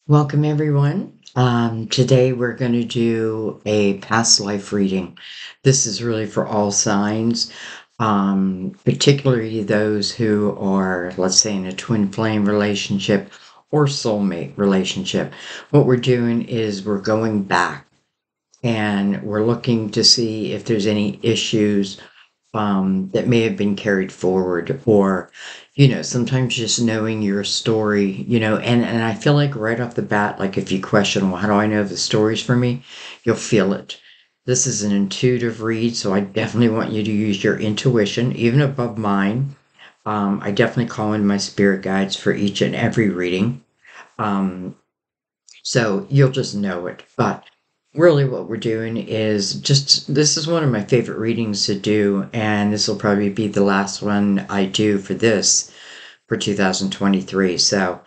Welcome, everyone. Today we're going to do a past life reading. This is really for all signs, particularly those who are, let's say, in a twin flame relationship or soulmate relationship. What we're doing is we're going back and we're looking to see if there's any issues that may have been carried forward, or sometimes just knowing your story, and I feel like right off the bat, like if you question, well, how do I know if the story's for me, you'll feel it. This is an intuitive read, so I definitely want you to use your intuition even above mine. I definitely call in my spirit guides for each and every reading. So you'll just know it. But really, what we're doing is just this is one of my favorite readings to do, and this will probably be the last one I do for this for 2023. So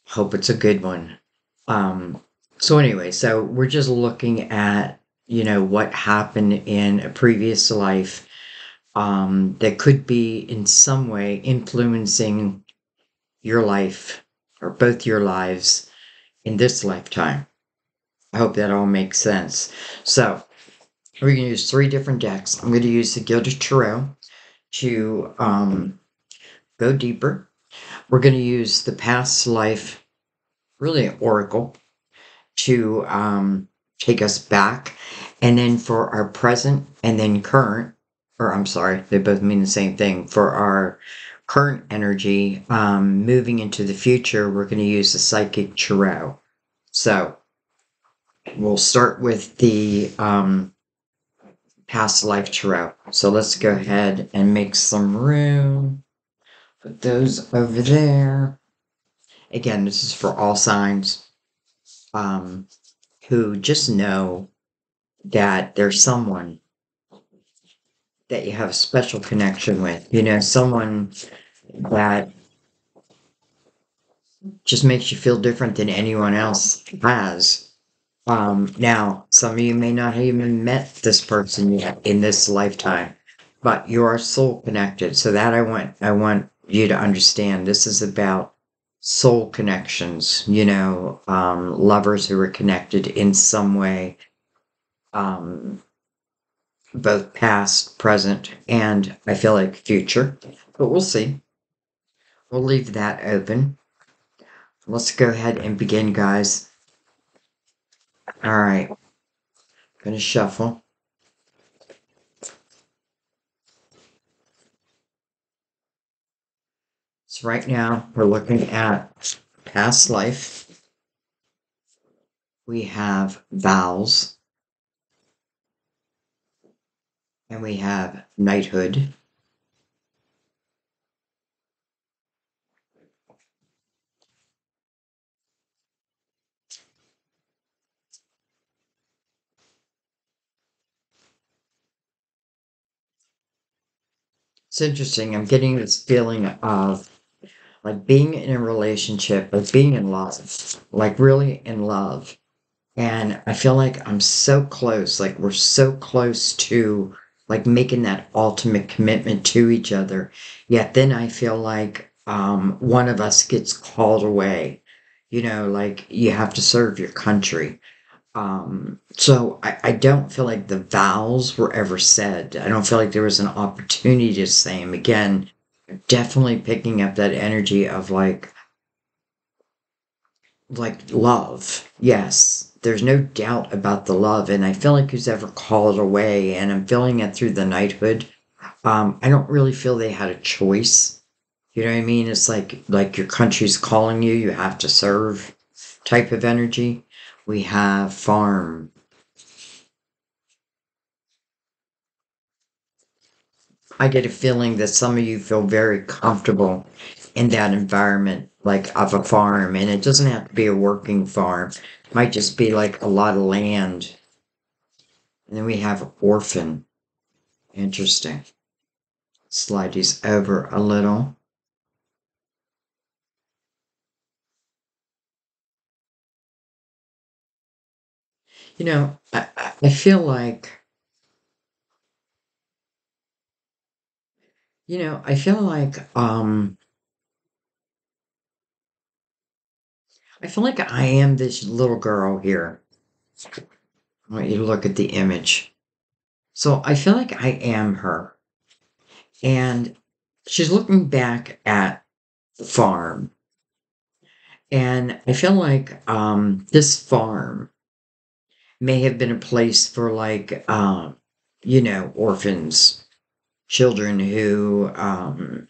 hope it's a good one. Um, so anyway, so we're just looking at what happened in a previous life that could be in some way influencing your life or both your lives in this lifetime. I hope that all makes sense. So we're going to use three different decks. I'm going to use the Gilded Tarot to go deeper. We're going to use the past life, really an oracle, to take us back. And then for our present and then current, or I'm sorry, they both mean the same thing. For our current energy, moving into the future, we're going to use the Psychic Tarot. So we'll start with the past life tarot. So let's go ahead and make some room. Put those over there. Again, this is for all signs um, who just know that there's someone that you have a special connection with. Someone that just makes you feel different than anyone else has. Now, some of you may not have even met this person yet in this lifetime, but you are soul connected. So that I want you to understand. This is about soul connections. Lovers who are connected in some way, um, both past, present, and I feel like future. But we'll see. We'll leave that open. Let's go ahead and begin, guys. All right, gonna shuffle. So right now we're looking at past life. We have vows, and we have knighthood. It's interesting. I'm getting this feeling of like being in a relationship, like being in love, like really in love. And I feel like I'm so close, like we're so close to like making that ultimate commitment to each other. Yet then I feel like one of us gets called away. Like you have to serve your country. So I don't feel like the vows were ever said. I don't feel like there was an opportunity to say them. Again, definitely picking up that energy of like love. Yes, there's no doubt about the love, and I feel like who's ever called away, and I'm feeling it through the knighthood. I don't really feel they had a choice. You know what I mean? It's like your country's calling you, you have to serve type of energy. We have farm. I get a feeling that some of you feel very comfortable in that environment, like of a farm, and it doesn't have to be a working farm. It might just be like a lot of land. And then we have orphan. Interesting. Slide these over a little. I feel like, I feel like I feel like I am this little girl here. I want you to look at the image. So I feel like I am her. And she's looking back at the farm. And I feel like this farm may have been a place for like, orphans, children who, I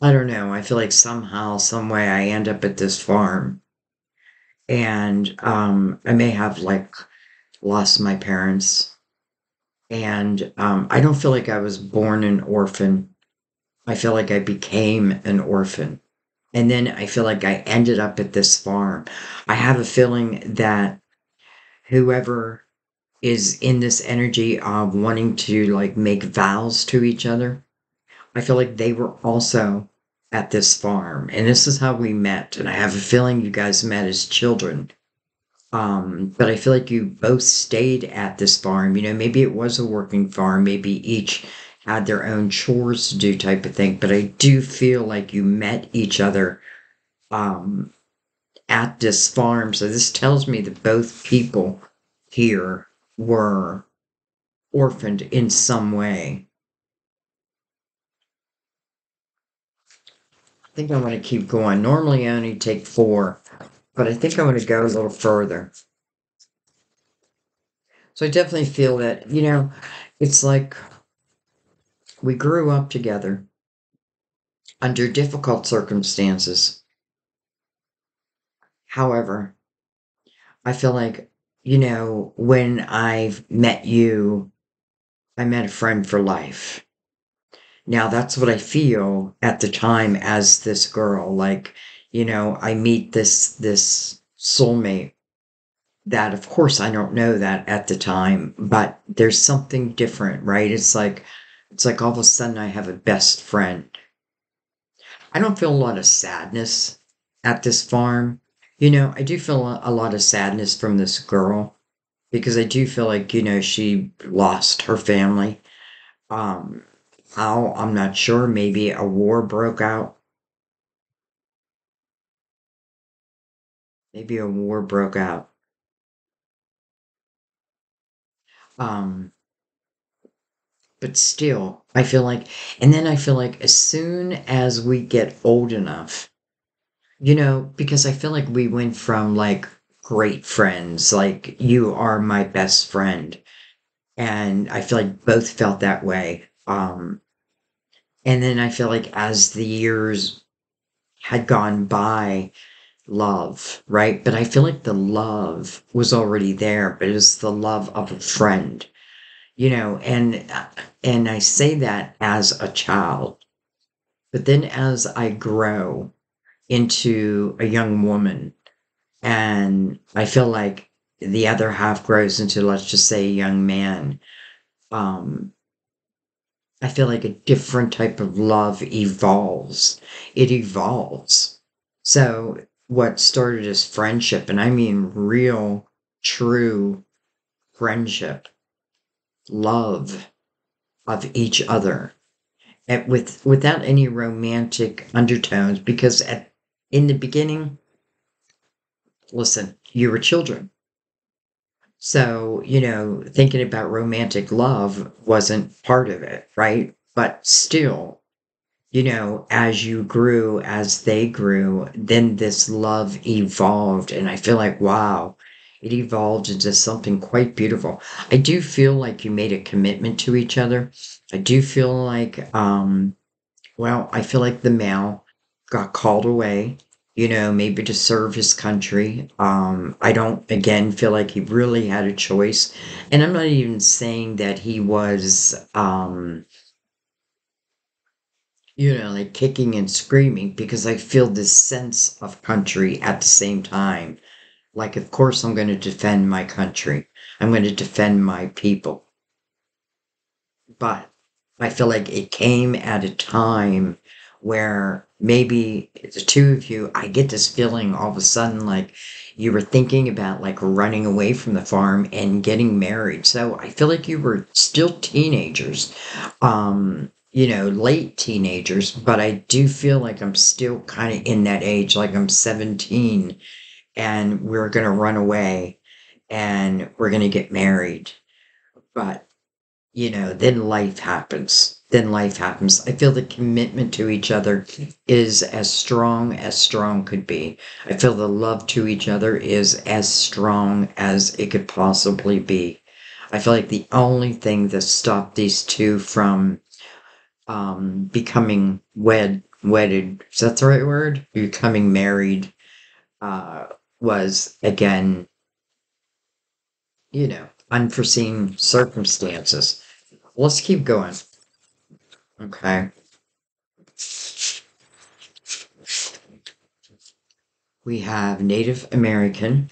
don't know, I feel like somehow, some way I end up at this farm. And I may have like lost my parents. And I don't feel like I was born an orphan. I feel like I became an orphan. And then I feel like I ended up at this farm. I have a feeling that whoever is in this energy of wanting to like make vows to each other, I feel like they were also at this farm. And this is how we met. And I have a feeling you guys met as children. But I feel like you both stayed at this farm. Maybe it was a working farm. Maybe each had their own chores to do type of thing. But I do feel like you met each other um, at this farm. So this tells me that both people here were orphaned in some way. I think I want to keep going. Normally I only take four, but I think I want to go a little further. So I definitely feel that, it's like we grew up together under difficult circumstances. However, I feel like, when I've met you, I met a friend for life. Now that's what I feel at the time as this girl. Like, I meet this soulmate that of course I don't know that at the time, but there's something different, right? It's like all of a sudden I have a best friend. I don't feel a lot of sadness at this farm. I do feel a lot of sadness from this girl because I do feel like, she lost her family. Um, how, I'm not sure. Maybe a war broke out. Maybe a war broke out. Um, but still, I feel like, and then I feel like as soon as we get old enough, because I feel like we went from like great friends, like you are my best friend. And I feel like both felt that way. And then I feel like as the years had gone by, love, right? But I feel like the love was already there, but it was the love of a friend, and I say that as a child. But then as I grow into a young woman, and I feel like the other half grows into, let's just say, a young man, um, I feel like a different type of love evolves. It evolves. So what started as friendship, and I mean real, true friendship, love of each other, and without any romantic undertones, because in the beginning, listen, you were children. So, thinking about romantic love wasn't part of it, right? But still, as you grew, as they grew, then this love evolved. And I feel like, wow, it evolved into something quite beautiful. I do feel like you made a commitment to each other. I do feel like, well, I feel like the male got called away, maybe to serve his country. I don't, again, feel like he really had a choice. And I'm not even saying that he was, like kicking and screaming because I feel this sense of country at the same time. Like, of course, I'm going to defend my country. I'm going to defend my people. But I feel like it came at a time where maybe the two of you, I get this feeling all of a sudden like you were thinking about like running away from the farm and getting married. So I feel like you were still teenagers, late teenagers, but I do feel like I'm still kind of in that age, like I'm 17 and we're going to run away and we're going to get married. But, then life happens. Then life happens. I feel the commitment to each other is as strong could be. I feel the love to each other is as strong as it could possibly be. I feel like the only thing that stopped these two from becoming wedded, is that the right word? Becoming married, uh, was again, unforeseen circumstances. Let's keep going. Okay. We have Native American.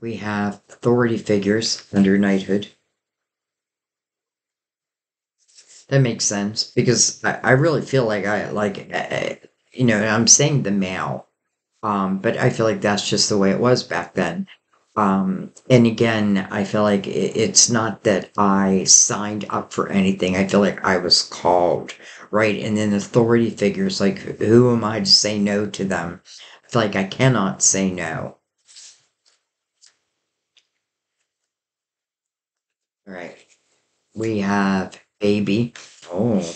We have authority figures under knighthood. That makes sense because I really feel like I'm saying the male, but I feel like that's just the way it was back then. And again, I feel like it's not that I signed up for anything. I feel like I was called, right? And then authority figures, like, who am I to say no to them? I feel like I cannot say no. All right. We have baby. Oh,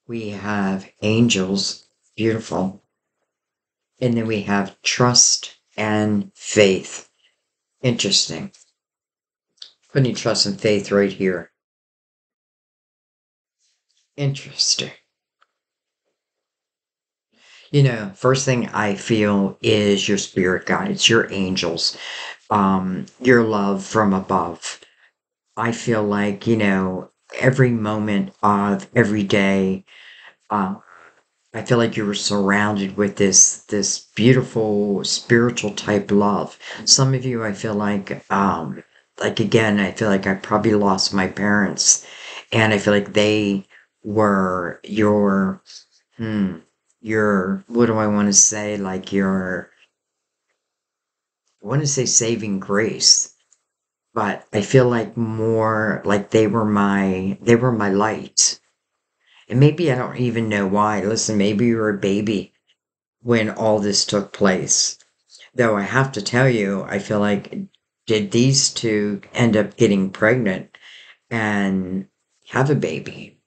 we have angels. Beautiful. And then we have trust and faith. Interesting. Putting trust and faith right here. Interesting. First thing I feel is your spirit guides, your angels, your love from above. I feel like, every moment of every day, uh, I feel like you were surrounded with this beautiful spiritual type love. Some of you, I feel like again, I feel like I probably lost my parents, and I feel like they were hmm, what do I want to say? Like I want to say saving grace, but I feel like more like they were my light. And maybe I don't even know why. Listen, maybe you were a baby when all this took place. Though I have to tell you, I feel like did these two end up getting pregnant and have a baby?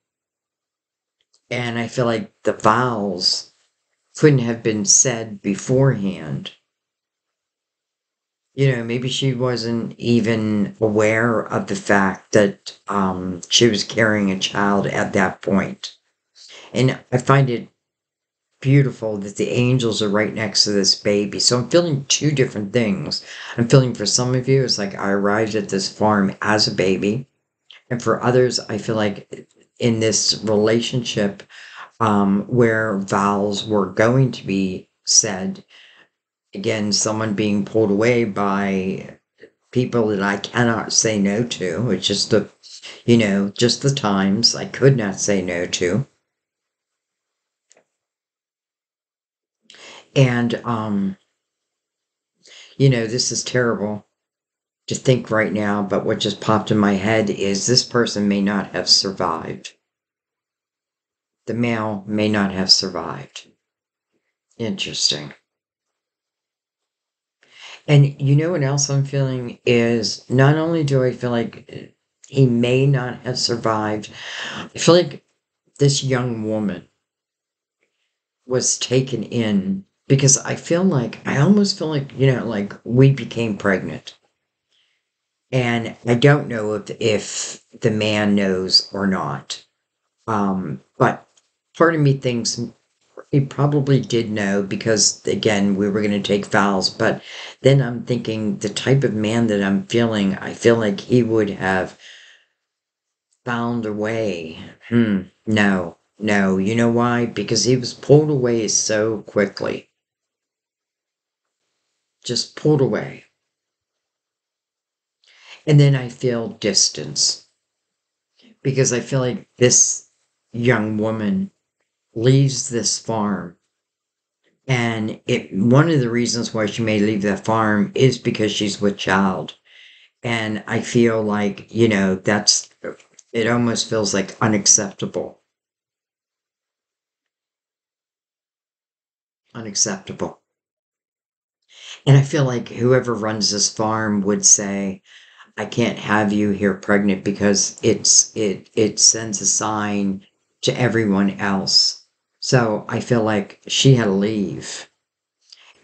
And I feel like the vows couldn't have been said beforehand. Maybe she wasn't even aware of the fact that she was carrying a child at that point. And I find it beautiful that the angels are right next to this baby. So I'm feeling two different things. I'm feeling for some of you, it's like I arrived at this farm as a baby. And for others, I feel like in this relationship where vows were going to be said, again, someone being pulled away by people that I cannot say no to. It's just just the times I could not say no to. And, this is terrible to think right now, but what just popped in my head is this person may not have survived. The male may not have survived. Interesting. And you know what else I'm feeling is not only do I feel like he may not have survived, I feel like this young woman was taken in because I almost feel like, like we became pregnant. And I don't know if the man knows or not. But part of me thinks he probably did know because, again, we were going to take vows. But then I'm thinking the type of man that I'm feeling, I feel like he would have found a way. No, no. You know why? Because he was pulled away so quickly. Just pulled away. And then I feel distance because I feel like this young woman leaves this farm. And one of the reasons why she may leave that farm is because she's with child. And I feel like, it almost feels like unacceptable. unacceptable. And I feel like whoever runs this farm would say, I can't have you here pregnant because it sends a sign to everyone else. So I feel like she had to leave.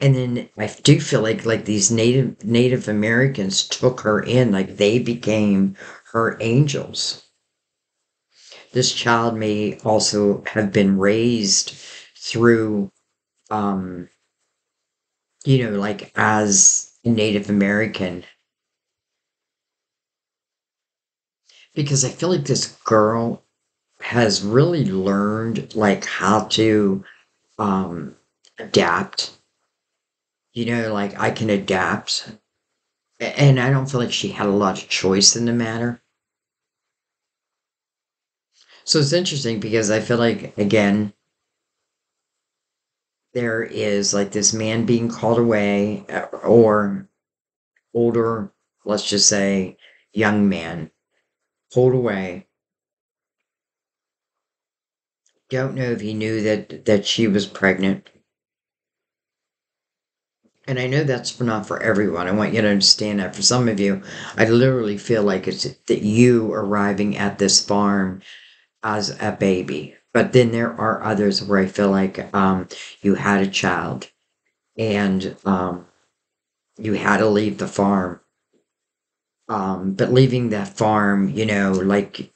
And then I do feel like these Native Americans took her in, like they became her angels. This child may also have been raised through, um, like as a Native American, because I feel like this girl has really learned like how to um adapt. Like I can adapt. And I don't feel like she had a lot of choice in the matter. So it's interesting because I feel like again there is like this man being called away, or older, let's just say young man, pulled away. Don't know if he knew that she was pregnant. And I know that's not for everyone. I want you to understand that. For some of you, I literally feel like it's that you arriving at this farm as a baby. But then there are others where I feel like you had a child, and you had to leave the farm. But leaving that farm, like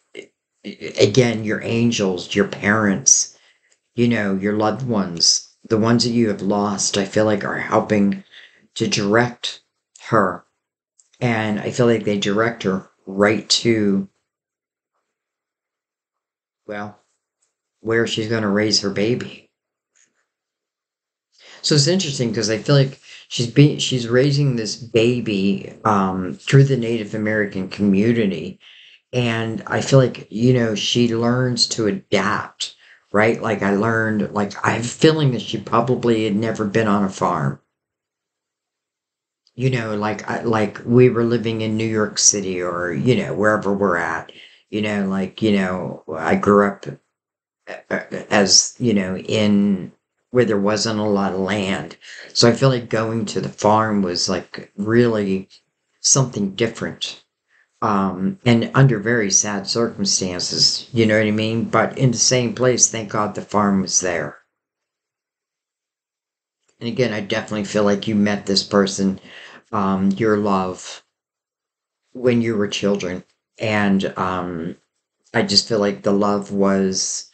again, your angels, your parents, your loved ones, the ones that you have lost, I feel like are helping to direct her. And I feel like they direct her right to, well, where she's going to raise her baby. So it's interesting because I feel like she's raising this baby through the Native American community, and I feel like she learns to adapt, right? Like I learned, like I have a feeling that she probably had never been on a farm. Like we were living in New York City, or wherever we're at. Like I grew up as in where there wasn't a lot of land, so I feel like going to the farm was like really something different, and under very sad circumstances, you know what I mean, but in the same place, thank God the farm was there. And again, I definitely feel like you met this person, your love, when you were children, and I just feel like the love was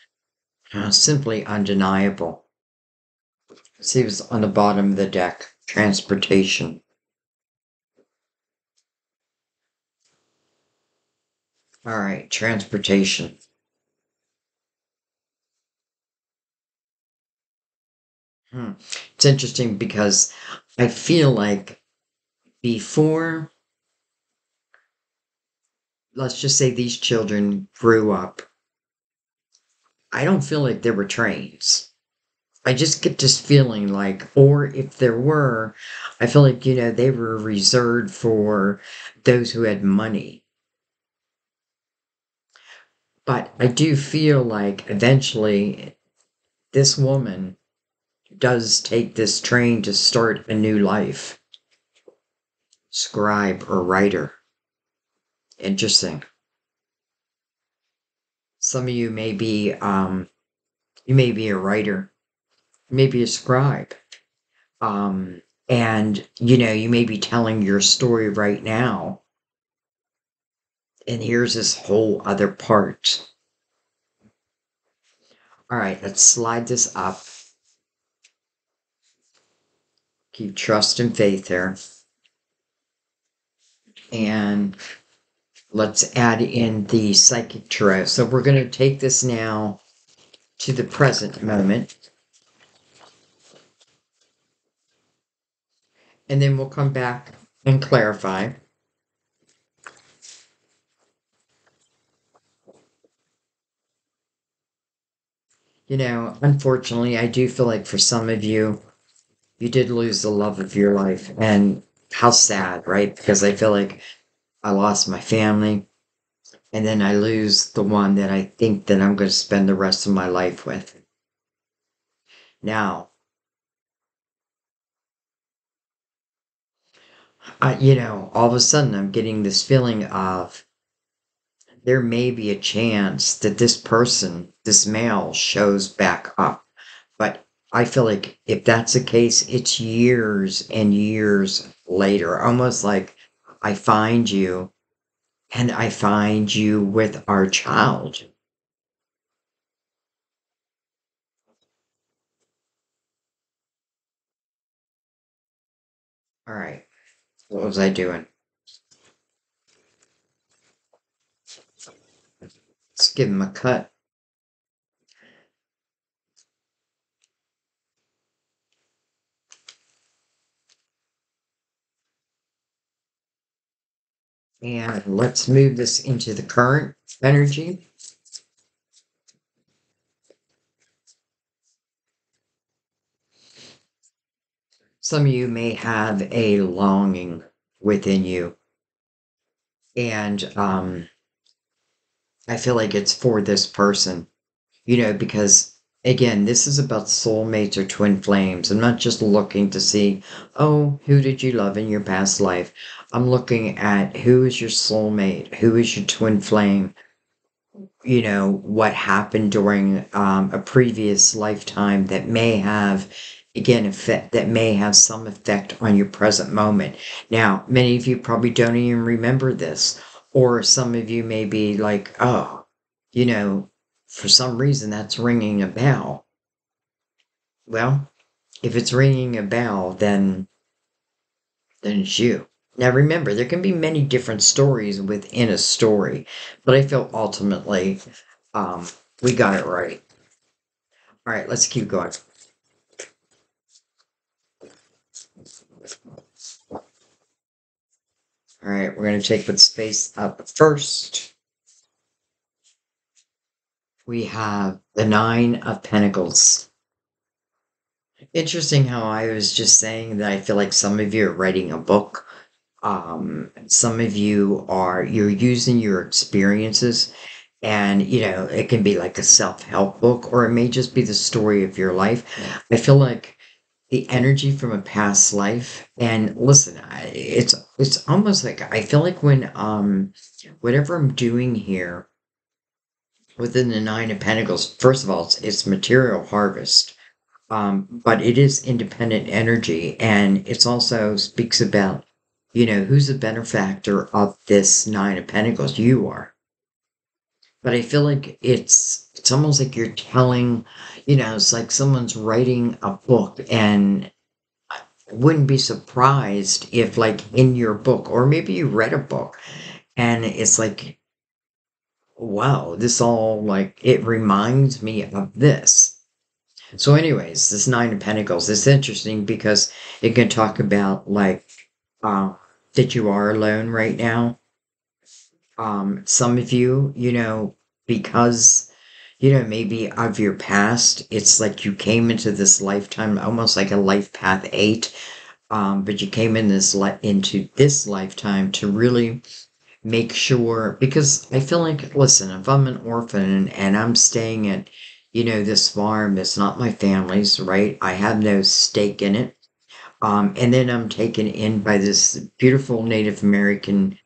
simply undeniable. See, it was on the bottom of the deck. Transportation. All right, transportation. Hmm. It's interesting because I feel like before, let's just say these children grew up, I don't feel like there were trains. I just get this feeling like, or if there were, I feel like, they were reserved for those who had money. But I do feel like eventually this woman does take this train to start a new life. Scribe or writer. Interesting. Some of you may be, you may be a writer, maybe a scribe. Um, and, you may be telling your story right now. And here's this whole other part. All right, let's slide this up. Keep trust and faith there. And let's add in the psychic tarot. So we're going to take this now to the present moment. And then we'll come back and clarify. Unfortunately, I do feel like for some of you, you did lose the love of your life. And how sad, right? Because I feel like I lost my family, and then I lose the one that I think that I'm going to spend the rest of my life with. Now, All of a sudden I'm getting this feeling of there may be a chance that this person, this male, shows back up. But I feel like if that's the case, it's years and years later, almost like I find you and I find you with our child. All right, what was I doing? Let's give him a cut. And let's move this into the current energy. Some of you may have a longing within you. And I feel like it's for this person, because again, this is about soulmates or twin flames. I'm not just looking to see, oh, who did you love in your past life? I'm looking at who is your soulmate, who is your twin flame, what happened during a previous lifetime that may have, again, effect that may have some effect on your present moment. Now, many of you probably don't even remember this, or some of you may be like, oh, you know, for some reason that's ringing a bell. Well, if it's ringing a bell, then it's you. Now remember, there can be many different stories within a story, but I feel ultimately um, we got it right. All right, let's keep going. All right, we're going to take with space up first. We have the Nine of Pentacles. Interesting how I was just saying that I feel like some of you are writing a book. Some of you you're using your experiences, and it can be like a self-help book, or it may just be the story of your life. I feel like the energy from a past life. And listen, it's almost like I feel like when whatever I'm doing here within the Nine of Pentacles, first of all, it's material harvest. But it is independent energy, and it's also speaks about, who's the benefactor of this Nine of Pentacles? You are. But I feel like it's almost like you're telling, it's like someone's writing a book, and wouldn't be surprised if like in your book, or maybe you read a book and it's like, wow, this all like it reminds me of this. So anyways, this Nine of Pentacles is interesting because it can talk about like uh, that you are alone right now. Some of you, because maybe of your past, it's like you came into this lifetime almost like a life path 8. But you came into this lifetime to really make sure, because I feel like, listen, if I'm an orphan and I'm staying at, this farm, it's not my family's, right? I have no stake in it. And then I'm taken in by this beautiful Native American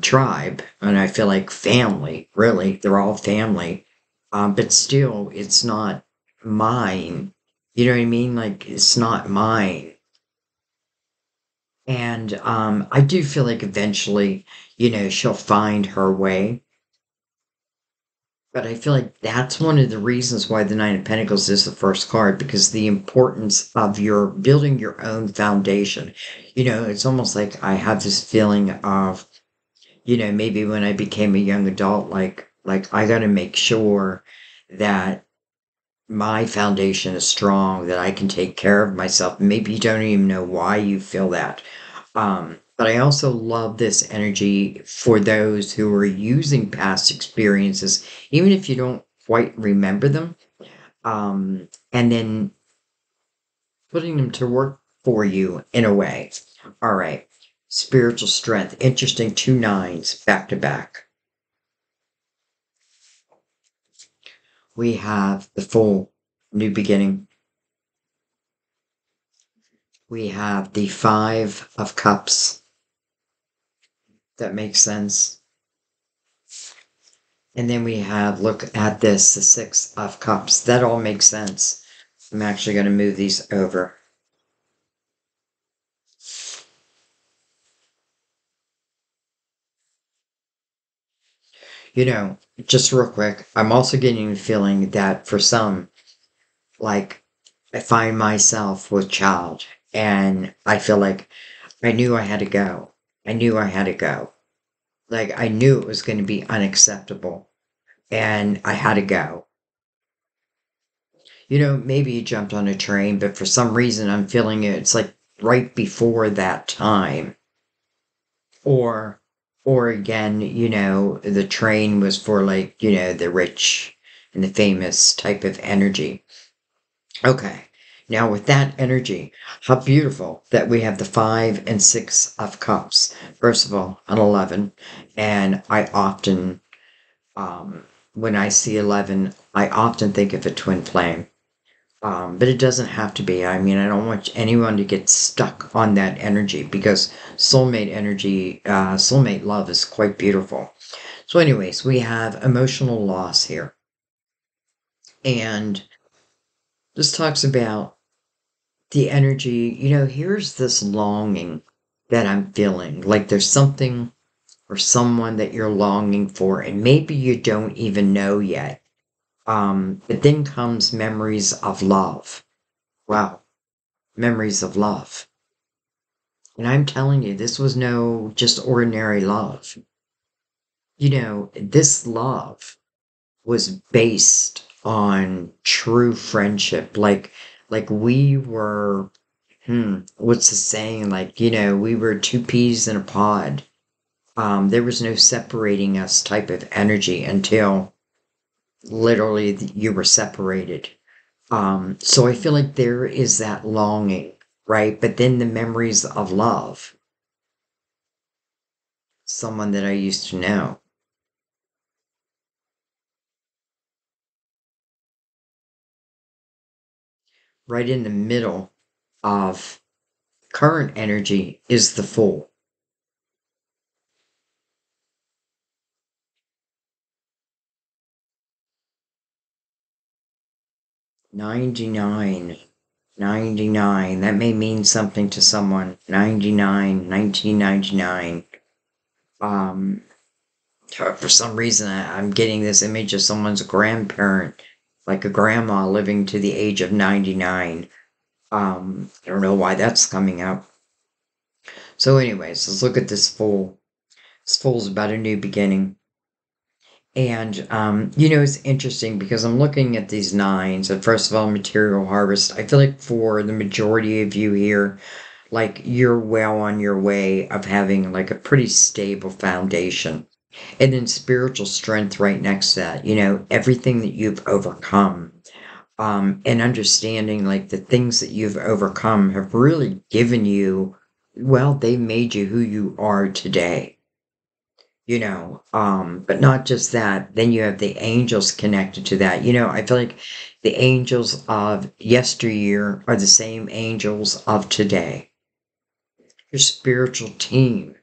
tribe, and I feel like family, really, they're all family. But still, it's not mine. You know what I mean? Like, it's not mine. And I do feel like eventually, she'll find her way. But I feel like that's one of the reasons why the Nine of Pentacles is the first card, because the importance of your building your own foundation. It's almost like I have this feeling of, maybe when I became a young adult, like I got to make sure that my foundation is strong, that I can take care of myself. Maybe you don't even know why you feel that. But I also love this energy for those who are using past experiences, even if you don't quite remember them, and then putting them to work for you in a way. All right. Spiritual strength. Interesting. Two nines back to back. We have the full new beginning. We have the Five of Cups. That makes sense. And then we have, look at this, the Six of Cups. That all makes sense. I'm actually going to move these over. You know, just real quick, I'm also getting the feeling that for some, like, I find myself with child and I feel like I knew I had to go. I knew I had to go. Like, I knew it was going to be unacceptable and I had to go. Maybe you jumped on a train, but for some reason I'm feeling it's like right before that time. Or, or again, the train was for like, the rich and the famous type of energy. Okay. Now with that energy, how beautiful that we have the Five and Six of Cups. First of all, an 11. And I often, when I see 11, I often think of a twin flame. But it doesn't have to be. I mean, I don't want anyone to get stuck on that energy because soulmate energy, soulmate love is quite beautiful. So, anyways, we have emotional loss here. And this talks about the energy. Here's this longing that I'm feeling. Like there's something or someone that you're longing for, and maybe you don't even know yet. But then comes memories of love. Wow, memories of love. And I'm telling you, this was no just ordinary love. This love was based on true friendship. Like we were, what's the saying? Like, we were two peas in a pod. There was no separating us type of energy until literally you were separated. So I feel like there is that longing, right? But then the memories of love, someone that I used to know. Right in the middle of current energy is the Fool. 99. 99. That may mean something to someone. 99, 1999. Um, for some reason, I'm getting this image of someone's grandparent, like a grandma living to the age of 99. I don't know why that's coming up. So, anyways, let's look at this Fool. This Fool's about a new beginning. And, it's interesting because I'm looking at these nines. And first of all, material harvest. I feel like for the majority of you here, like you're well on your way of having like a pretty stable foundation. And then spiritual strength right next to that, everything that you've overcome. And understanding like the things that you've overcome have really given you, well, they made you who you are today. But not just that, then you have the angels connected to that. I feel like the angels of yesteryear are the same angels of today. Your spiritual team,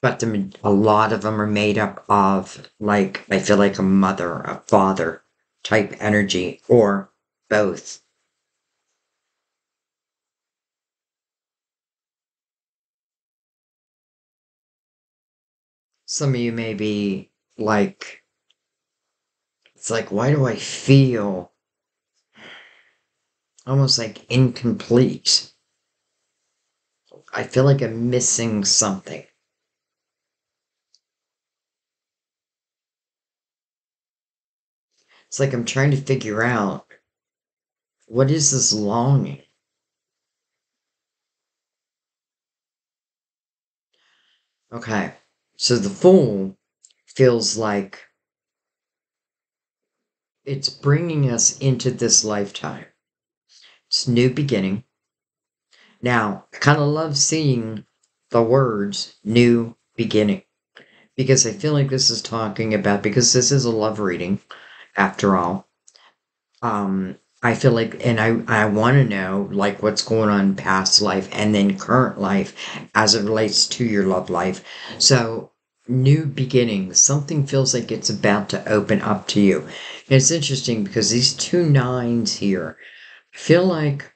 but a lot of them are made up of, like, I feel like a mother, a father type energy, or both. Some of you may be like, it's like, why do I feel almost like incomplete? I feel like I'm missing something. It's like I'm trying to figure out what is this longing? Okay. So the Fool feels like it's bringing us into this lifetime. It's new beginning. Now, I kind of love seeing the words new beginning because I feel like this is talking about, because this is a love reading after all. I feel like, and I want to know like what's going on in past life and then current life as it relates to your love life. So, new beginnings, something feels like it's about to open up to you. And it's interesting because these two nines here feel like,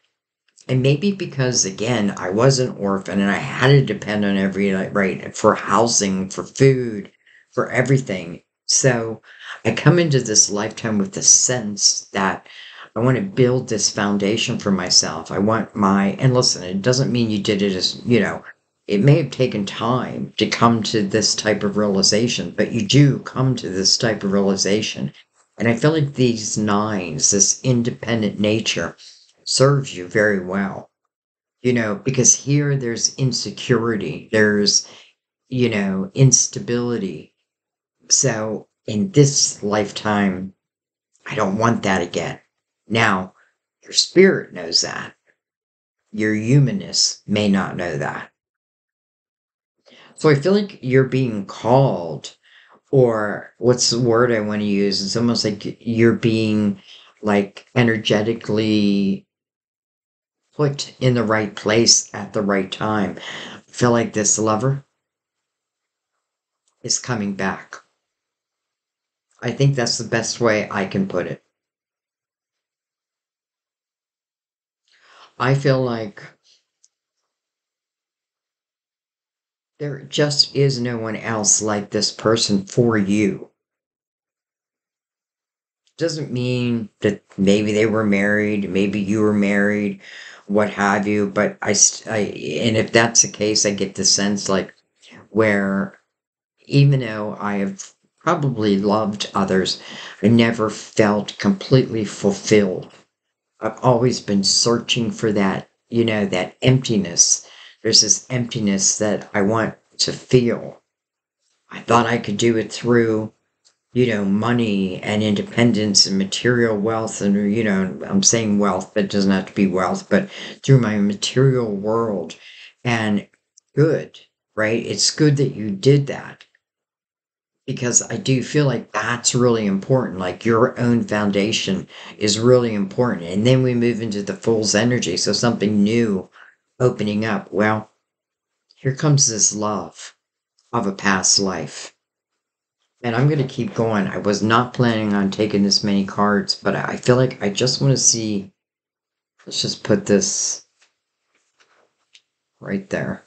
and maybe because again, I was an orphan and I had to depend on every, like, right, for housing, for food, for everything. So I come into this lifetime with the sense that I want to build this foundation for myself. I want my, and listen, it doesn't mean you did it as, it may have taken time to come to this type of realization, but you do come to this type of realization. And I feel like these nines, this independent nature, serves you very well, because here there's insecurity, there's, instability. So in this lifetime, I don't want that again. Now, your spirit knows that. Your humanness may not know that. So I feel like you're being called, or what's the word I want to use? It's almost like you're being like energetically put in the right place at the right time. I feel like this lover is coming back. I think that's the best way I can put it. I feel like there just is no one else like this person for you. Doesn't mean that maybe they were married, maybe you were married, what have you, but and if that's the case, I get the sense like where even though I have probably loved others, I never felt completely fulfilled. I've always been searching for that, that emptiness. There's this emptiness that I want to feel. I thought I could do it through, money and independence and material wealth. And, I'm saying wealth, but it doesn't have to be wealth, but through my material world. And good, right? It's good that you did that because I do feel like that's really important. Like your own foundation is really important. And then we move into the fool's energy. So something new opening up. Well, here comes this love of a past life. And I'm going to keep going. I was not planning on taking this many cards, but I feel like I just want to see. Let's just put this right there.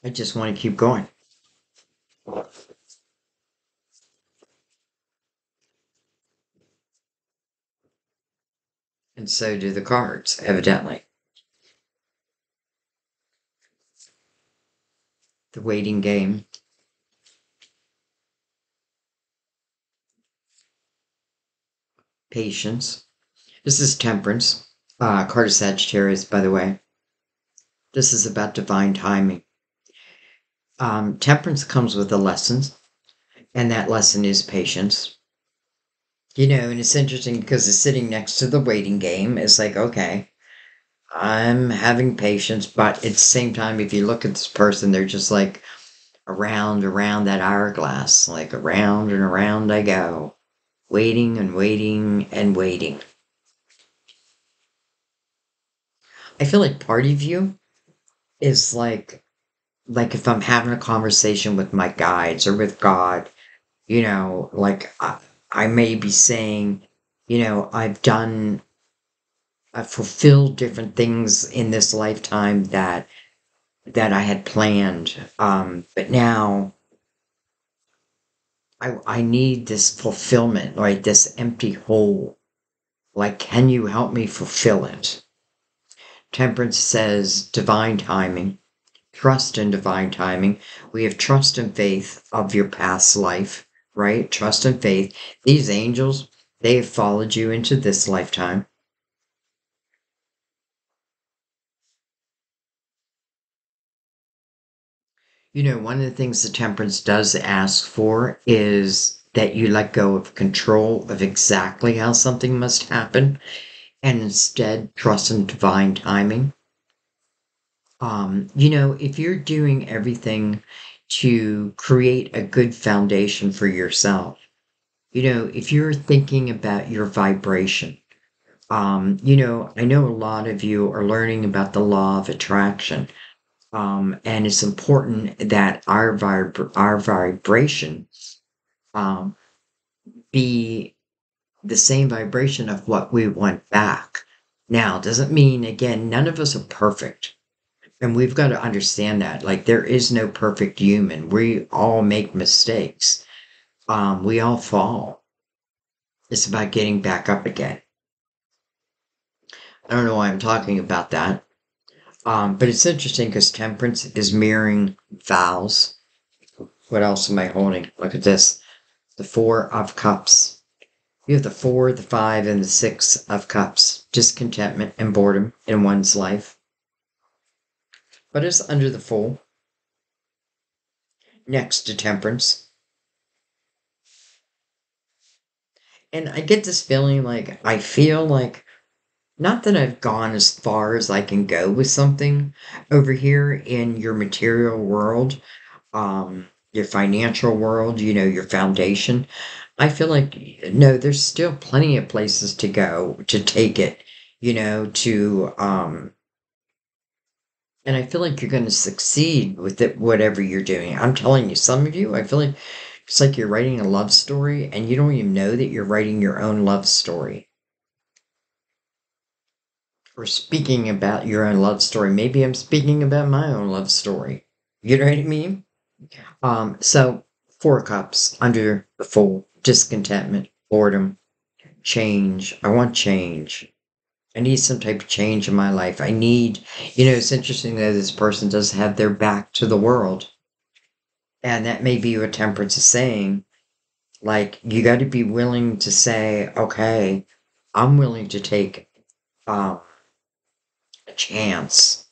I just want to keep going. And so do the cards, evidently. The waiting game, patience. This is temperance. Card of Sagittarius, by the way. This is about divine timing. Temperance comes with a lesson, and that lesson is patience. And it's interesting because it's sitting next to the waiting game. It's like, okay, I'm having patience, but at the same time, if you look at this person, they're just like around that hourglass, like around and around I go, waiting and waiting and waiting. I feel like part of you is like if I'm having a conversation with my guides or with God, like I may be saying, I've fulfilled different things in this lifetime that I had planned. But now I need this fulfillment, right? This empty hole. Like, can you help me fulfill it? Temperance says divine timing, trust in divine timing. We have trust and faith of your past life, right? Trust and faith. These angels, they have followed you into this lifetime. One of the things the temperance does ask for is that you let go of control of exactly how something must happen and instead trust in divine timing. If you're doing everything to create a good foundation for yourself. If you're thinking about your vibration, I know a lot of you are learning about the law of attraction. And it's important that our vibration um, be the same vibration of what we want back. Now, doesn't mean, again, none of us are perfect. And we've got to understand that. Like, there is no perfect human. We all make mistakes. We all fall. It's about getting back up again. I don't know why I'm talking about that. But it's interesting because temperance is mirroring vows. What else am I holding? Look at this. The Four of Cups. You have the Four, the Five, and the Six of Cups. Discontentment and boredom in one's life. What is under the Fool? Next to temperance. And I get this feeling like, I feel like, not that I've gone as far as I can go with something over here in your material world, your financial world, your foundation. I feel like, no, there's still plenty of places to go to take it, and I feel like you're going to succeed with it, whatever you're doing. I'm telling you, some of you, I feel like it's like you're writing a love story and you don't even know that you're writing your own love story. Or speaking about your own love story. Maybe I'm speaking about my own love story. You know what I mean? So Four Cups under the Fool, discontentment, boredom, change. I want change. I need some type of change in my life. It's interesting that this person does have their back to the world. And that may be what temperance is saying. Like, you got to be willing to say, okay, I'm willing to take a chance.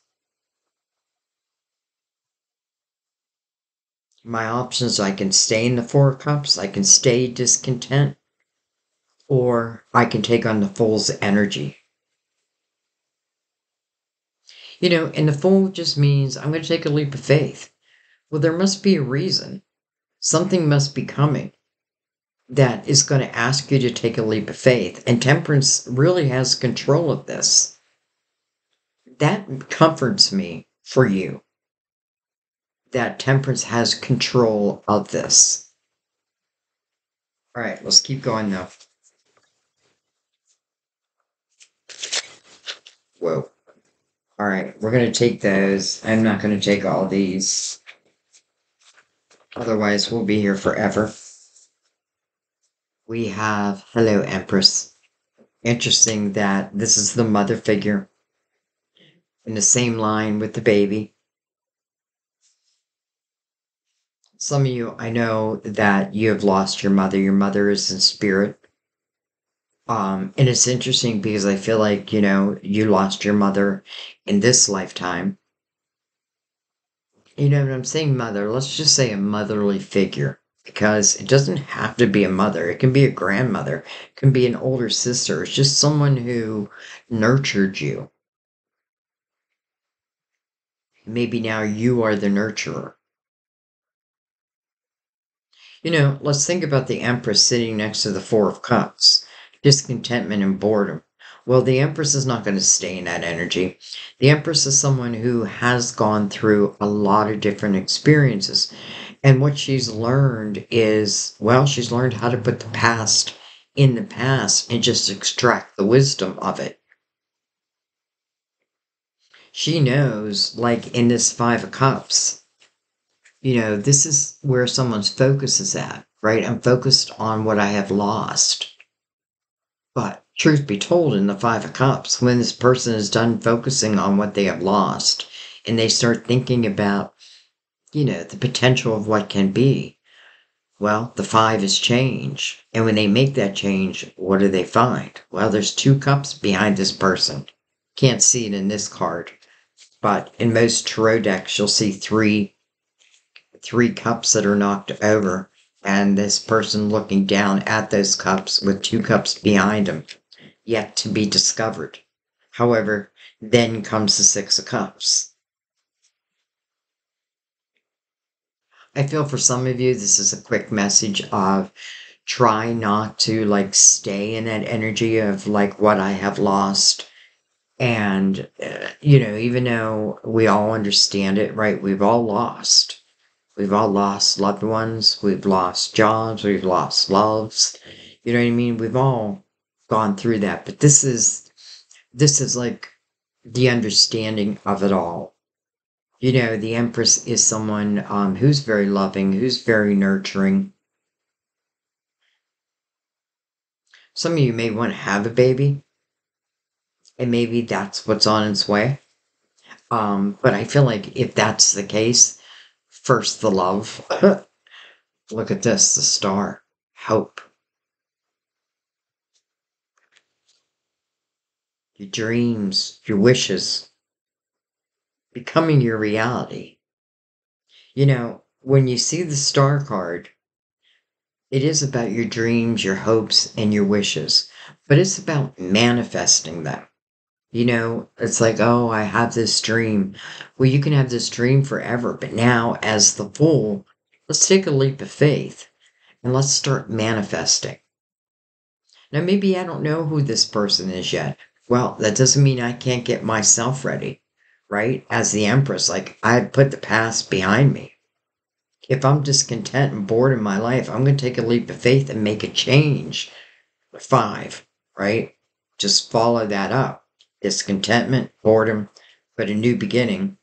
My options, I can stay in the Four Cups, I can stay discontent, or I can take on the Fool's energy. And the Fool just means I'm going to take a leap of faith. Well, there must be a reason. Something must be coming that is going to ask you to take a leap of faith. And temperance really has control of this. That comforts me for you, that temperance has control of this. All right, let's keep going though. Whoa. All right, we're going to take those. I'm not going to take all these. Otherwise, we'll be here forever. We have Hello Empress. Interesting that this is the mother figure in the same line with the baby. Some of you, I know that you have lost your mother. Your mother is in spirit. And it's interesting because I feel like, you lost your mother in this lifetime. When I'm saying mother, let's just say a motherly figure. Because it doesn't have to be a mother. It can be a grandmother. It can be an older sister. It's just someone who nurtured you. Maybe now you are the nurturer. Let's think about the Empress sitting next to the Four of Cups. Discontentment and boredom. Well, the Empress is not going to stay in that energy. The Empress is someone who has gone through a lot of different experiences. And what she's learned is, well, she's learned how to put the past in the past and just extract the wisdom of it. She knows, like in this Five of Cups, this is where someone's focus is at, right? I'm focused on what I have lost. But truth be told, in the Five of Cups, when this person is done focusing on what they have lost and they start thinking about, the potential of what can be, well, the five is change. And when they make that change, what do they find? Well, there's two cups behind this person. Can't see it in this card. But in most tarot decks, you'll see three cups that are knocked over. And this person looking down at those cups with two cups behind them, yet to be discovered. However, then comes the Six of Cups. I feel for some of you, this is a quick message of try not to like stay in that energy of like what I have lost. And, even though we all understand it, right? We've all lost. We've all lost loved ones. We've lost jobs. We've lost loves. You know what I mean? We've all gone through that. But this is like the understanding of it all. The Empress is someone who's very loving, who's very nurturing. Some of you may want to have a baby, and maybe that's what's on its way. But I feel like if that's the case, first the love. Look at this, the star. Hope. Your dreams, your wishes, becoming your reality. When you see the star card, it is about your dreams, your hopes, and your wishes, but it's about manifesting them. It's like, oh, I have this dream. Well, you can have this dream forever, but now, as the Fool, let's take a leap of faith and let's start manifesting. Now, maybe I don't know who this person is yet. Well, that doesn't mean I can't get myself ready, right? As the Empress, like I put the past behind me. If I'm discontent and bored in my life, I'm going to take a leap of faith and make a change. 5, right? Just follow that up. Discontentment, boredom, but a new beginning.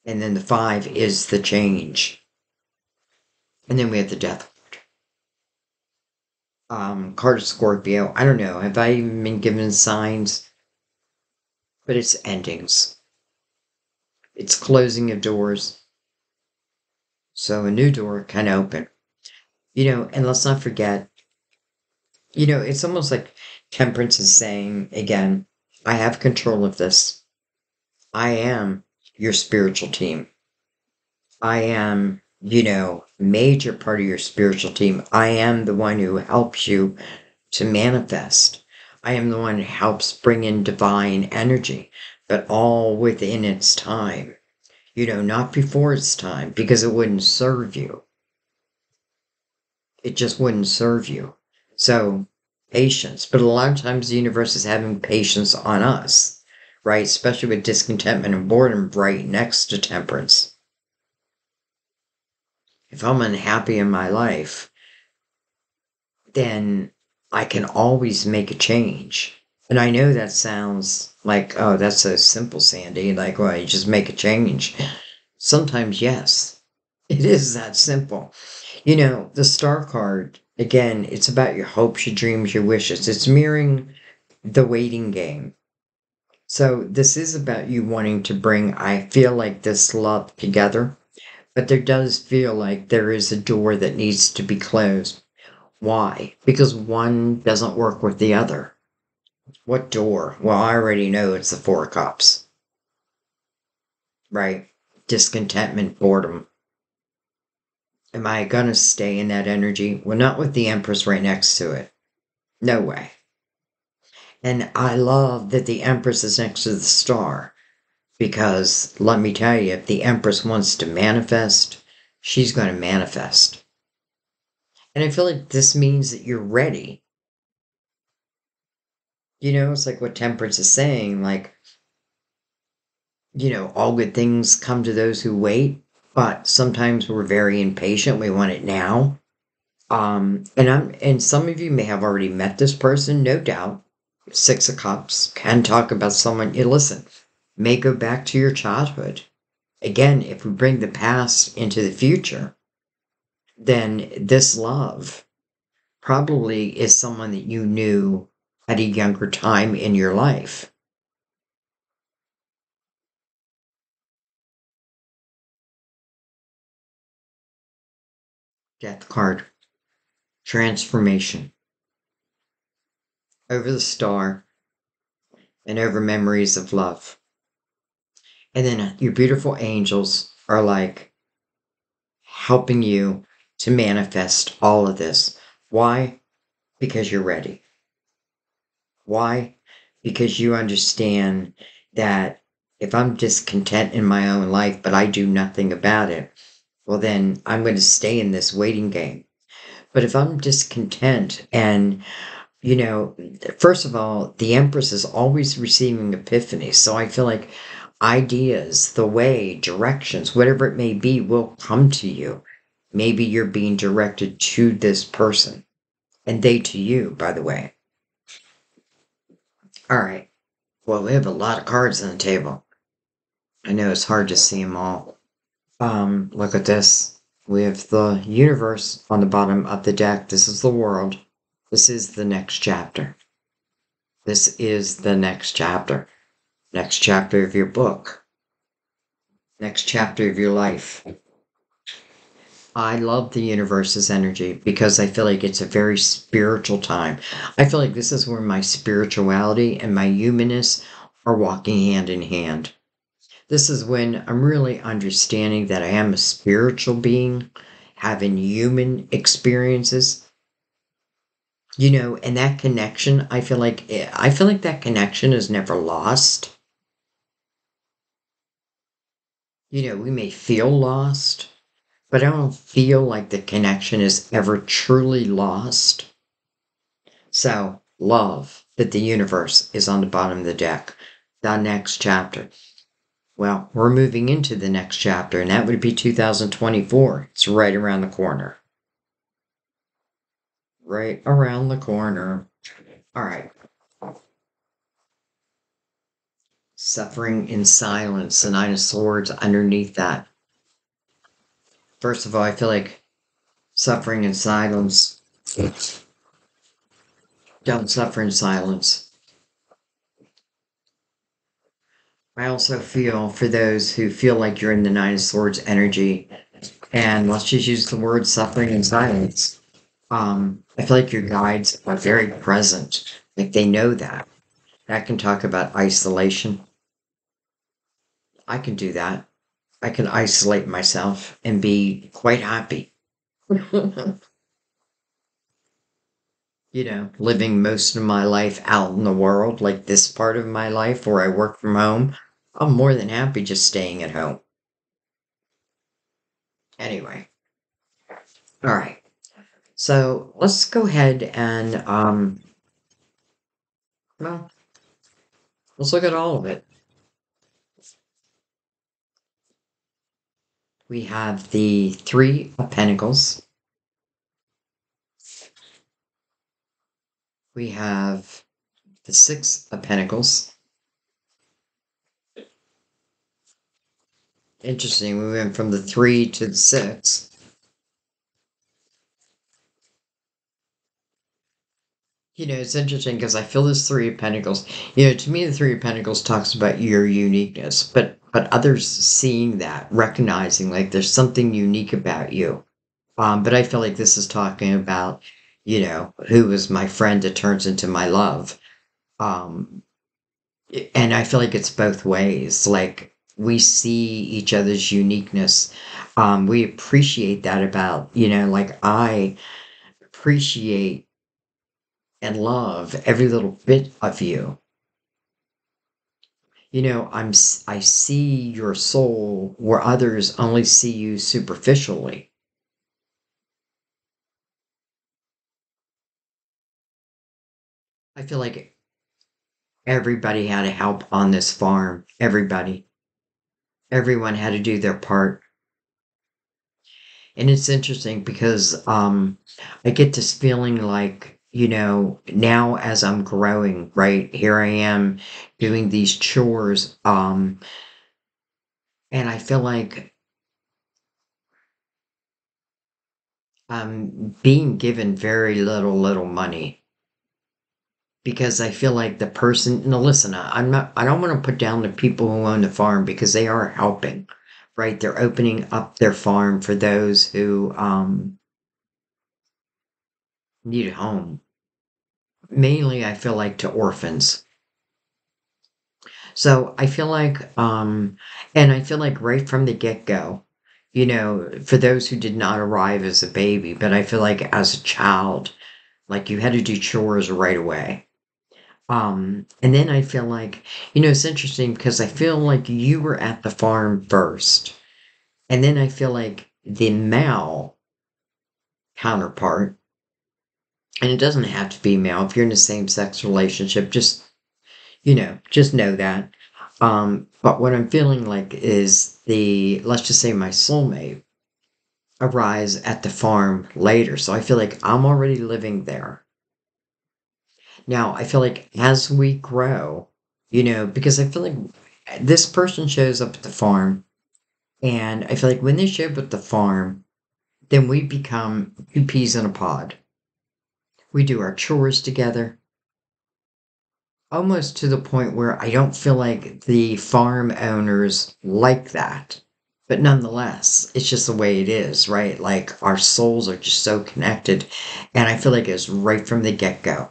And then the 5 is the change. And then we have the Death card of Scorpio. I don't know. Have I even been given signs? But it's endings. It's closing of doors. So a new door can open. And let's not forget, it's almost like Temperance is saying, again, I have control of this. I am your spiritual team. I am, major part of your spiritual team. I am the one who helps you to manifest. I am the one who helps bring in divine energy, but all within its time. Not before its time, because it wouldn't serve you. It just wouldn't serve you. So, patience. But a lot of times the universe is having patience on us, right? Especially with discontentment and boredom right next to temperance. If I'm unhappy in my life, then I can always make a change. And I know that sounds like, oh, that's so simple, Sandy. Like, well, you just make a change. Sometimes, yes, it is that simple. The star card, again, it's about your hopes, your dreams, your wishes. It's mirroring the waiting game. So this is about you wanting to bring, I feel like, this love together. But there does feel like there is a door that needs to be closed. Why? Because one doesn't work with the other. What door? Well, I already know it's the 4 of Cups. Right? Discontentment, boredom. Am I gonna stay in that energy? Well, not with the Empress right next to it. No way. And I love that the Empress is next to the star. Because let me tell you, if the Empress wants to manifest, she's going to manifest. And I feel like this means that you're ready. It's like what Temperance is saying, like, all good things come to those who wait, but sometimes we're very impatient. We want it now. And some of you may have already met this person, no doubt. 6 of Cups can talk about someone. You listen, may go back to your childhood. Again, if we bring the past into the future, then this love probably is someone that you knew at a younger time in your life. Death card. Transformation. Over the star and over memories of love. And then your beautiful angels are like helping you to manifest all of this. Why? Because you're ready. Why? Because you understand that if I'm discontent in my own life, but I do nothing about it, well, then I'm going to stay in this waiting game. But if I'm discontent and, first of all, the Empress is always receiving epiphanies. So I feel like ideas, the way, directions, whatever it may be, will come to you. Maybe you're being directed to this person and they to you, by the way. All right. Well, we have a lot of cards on the table. I know it's hard to see them all. Look at this. We have the universe on the bottom of the deck. This is the world. This is the next chapter. This is the next chapter. Next chapter of your book. Next chapter of your life. I love the universe's energy because I feel like it's a very spiritual time. I feel like this is where my spirituality and my humanness are walking hand in hand. This is when I'm really understanding that I am a spiritual being, having human experiences. And that connection, I feel like that connection is never lost. We may feel lost, but I don't feel like the connection is ever truly lost. So, love that the universe is on the bottom of the deck. The next chapter. Well, we're moving into the next chapter, and that would be 2024. It's right around the corner. Right around the corner. All right. Suffering in silence, the Nine of Swords underneath that. First of all, I feel like suffering in silence. Don't suffer in silence. I also feel for those who feel like you're in the Nine of Swords energy, and let's just use the word suffering in silence. I feel like your guides are very present. Like they know that. I can talk about isolation. I can do that. I can isolate myself and be quite happy. Living most of my life out in the world, like this part of my life where I work from home, I'm more than happy just staying at home. Anyway, all right. So let's go ahead and, well, let's look at all of it. We have the Three of Pentacles. We have the Six of Pentacles. Interesting, we went from the 3 to the 6. It's interesting because I feel this Three of Pentacles. To me, the Three of Pentacles talks about your uniqueness, but others seeing that, recognizing like there's something unique about you. But I feel like this is talking about, who is my friend that turns into my love. Um, and I feel like it's both ways. Like we see each other's uniqueness. We appreciate that about, like I appreciate and love every little bit of you. I see your soul where others only see you superficially. I feel like everybody had to help on this farm. Everyone had to do their part. And it's interesting because I get this feeling like, now as I'm growing, right? Here I am doing these chores, and I feel like I'm being given very little money because I feel like the person, now listen, I don't want to put down the people who own the farm because they are helping, right? They're opening up their farm for those who need a home. Mainly, I feel like to orphans. So I feel like, and I feel like right from the get-go, for those who did not arrive as a baby, but I feel like as a child, like you had to do chores right away. And then I feel like, it's interesting because I feel like you were at the farm first. And then I feel like the male counterpart, and it doesn't have to be male. If you're in a same-sex relationship, just know that. But what I'm feeling like is let's just say my soulmate arise at the farm later. So I feel like I'm already living there. Now, I feel like as we grow, because I feel like this person shows up at the farm, and I feel like when they show up at the farm, then we become two peas in a pod. We do our chores together, almost to the point where I don't feel like the farm owners like that. But nonetheless, it's just the way it is, right? Like our souls are just so connected. And I feel like it's right from the get go,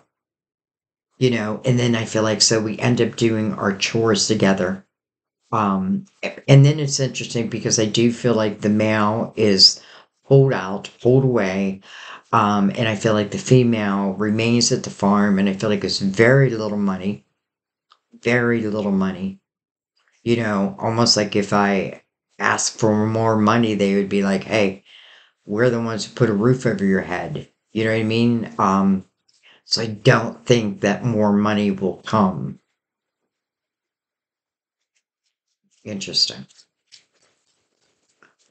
and then I feel like so we end up doing our chores together. And then it's interesting because I do feel like the male is pulled out, pulled away. And I feel like the female remains at the farm, and I feel like it's very little money, very little money. Almost like if I ask for more money, they would be like, hey, we're the ones who put a roof over your head. You know what I mean? So I don't think that more money will come. Interesting.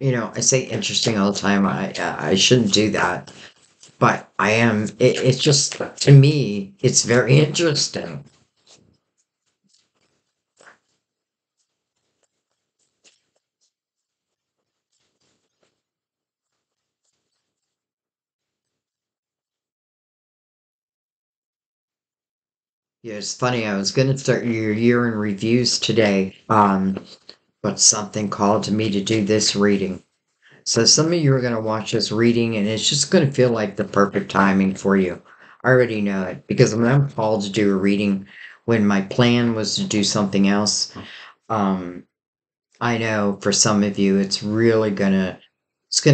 I say interesting all the time. I shouldn't do that, but I am. It's just to me, it's very interesting. Yeah, it's funny. I was going to start your year in reviews today, but something called to me to do this reading. So some of you are going to watch this reading, and it's just going to feel like the perfect timing for you. I already know it because when I'm called to do a reading, when my plan was to do something else, um, I know for some of you, it's gonna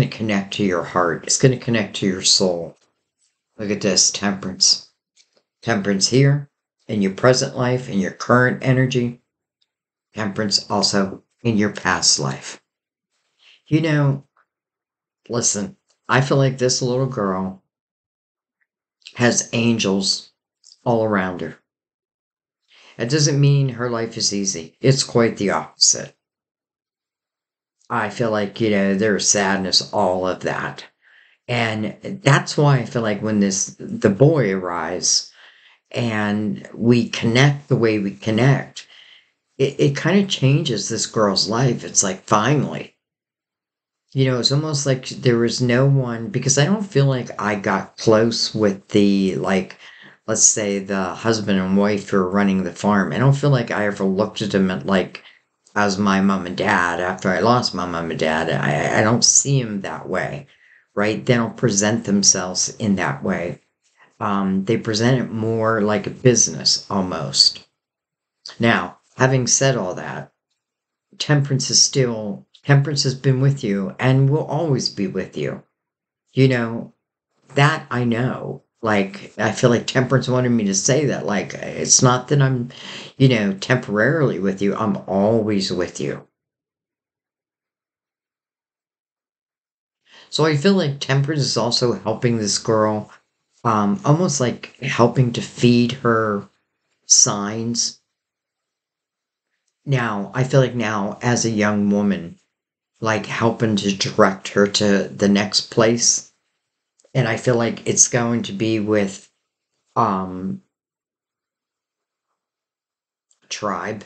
connect to your heart. It's gonna connect to your soul. Look at this, temperance. Temperance here in your present life, in your current energy. Temperance also in your past life. You know, listen, I feel like this little girl has angels all around her. That doesn't mean her life is easy. It's quite the opposite. I feel like, there's sadness, all of that. And that's why I feel like when the boy arrives and we connect the way we connect, it kind of changes this girl's life. It's like finally, it's almost like there was no one because I don't feel like I got close with let's say the husband and wife who are running the farm. I don't feel like I ever looked at them like as my mom and dad after I lost my mom and dad. I don't see them that way, right? They don't present themselves in that way. They present it more like a business almost. Now, having said all that, temperance has been with you and will always be with you. You know, that I know. Like, I feel like temperance wanted me to say that. Like, it's not that I'm, temporarily with you, I'm always with you. So I feel like temperance is also helping this girl, almost like helping to feed her signs. Now, I feel like now, as a young woman, like helping to direct her to the next place. And I feel like it's going to be with um tribe.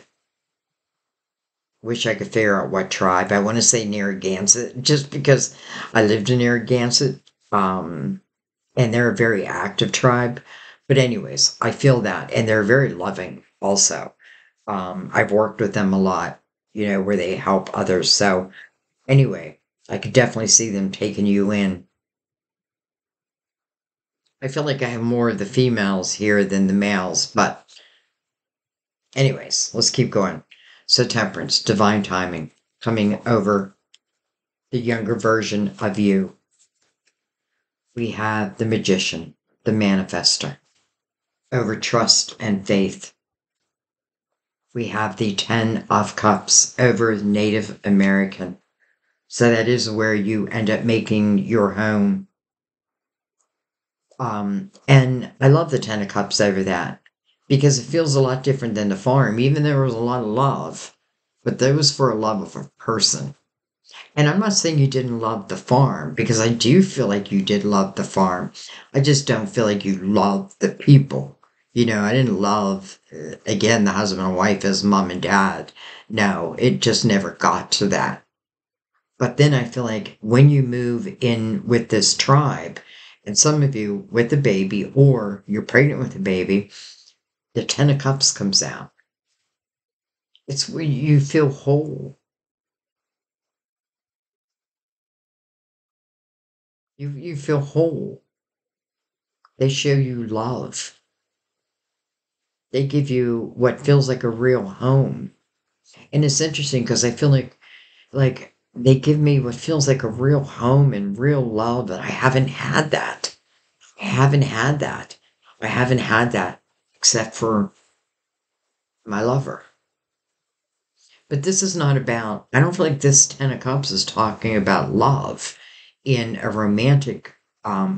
Wish I could figure out what tribe. I want to say Narragansett, just because I lived in Narragansett. And they're a very active tribe. But anyways, I feel that. And they're very loving also. I've worked with them a lot, where they help others. So anyway, I could definitely see them taking you in. I feel like I have more of the females here than the males, but anyways, let's keep going. So temperance, divine timing, coming over the younger version of you. We have the magician, the manifester, over trust and faith. We have the 10 of cups over Native American. So that is where you end up making your home. And I love the Ten of Cups over that because it feels a lot different than the farm, even though there was a lot of love, but there was for a love of a person. And I'm not saying you didn't love the farm because I do feel like you did love the farm. I just don't feel like you loved the people. I didn't love, again, the husband and wife as mom and dad. No, it just never got to that. But then I feel like when you move in with this tribe, and some of you with a baby, or you're pregnant with a baby, the Ten of Cups comes out. It's where you feel whole. You feel whole. They show you love. They give you what feels like a real home. And it's interesting because I feel like they give me what feels like a real home and real love, and I haven't had that. I haven't had that. I haven't had that except for my lover. But this is not about, I don't feel like this Ten of Cups is talking about love in a romantic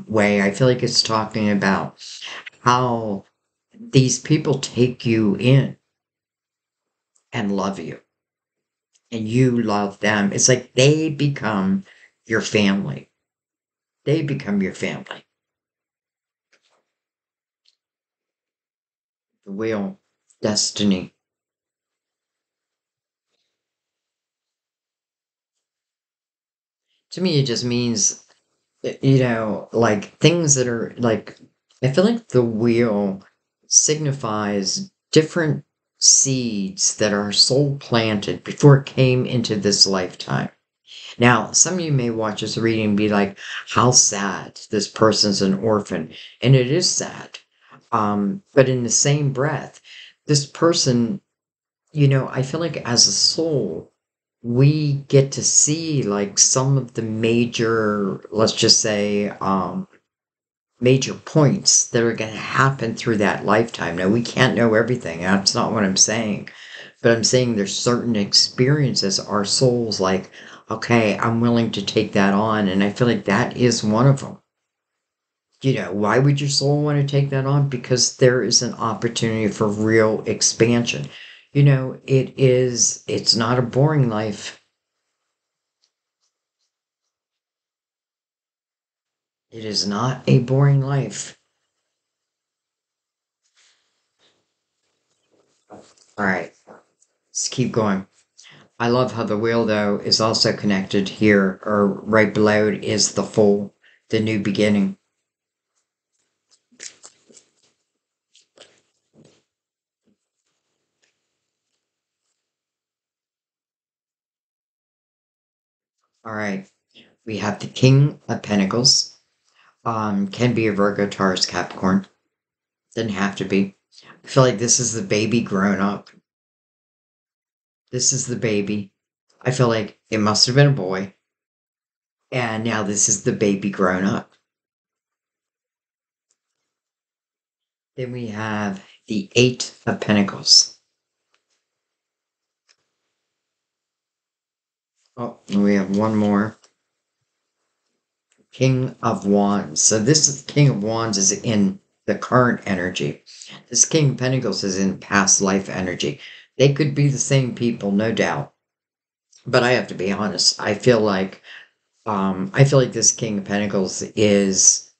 way. I feel like it's talking about how these people take you in and love you, and you love them. It's like they become your family. They become your family. The wheel, destiny. To me, it just means, like things that are like, I feel like the wheel signifies different seeds that our soul planted before it came into this lifetime. Now, some of you may watch this reading and be like, how sad this person's an orphan. And it is sad. But in the same breath, this person, I feel like as a soul, we get to see like some of the major, let's just say, major points that are going to happen through that lifetime. Now, we can't know everything. That's not what I'm saying. But I'm saying there's certain experiences our souls like, okay, I'm willing to take that on. And I feel like that is one of them. Why would your soul want to take that on? Because there is an opportunity for real expansion. It's not a boring life. It is not a boring life. All right, let's keep going. I love how the wheel, though, is also connected here, or right below it is the full, the new beginning. All right, we have the King of Pentacles. Can be a Virgo, Taurus, Capricorn. Doesn't have to be. I feel like this is the baby grown up. This is the baby. I feel like it must have been a boy. And now this is the baby grown up. Then we have the Eight of Pentacles. Oh, and we have one more. King of Wands. So this is King of Wands is in the current energy. This King of Pentacles is in past life energy. They could be the same people, no doubt. But I have to be honest. I feel like this King of Pentacles is,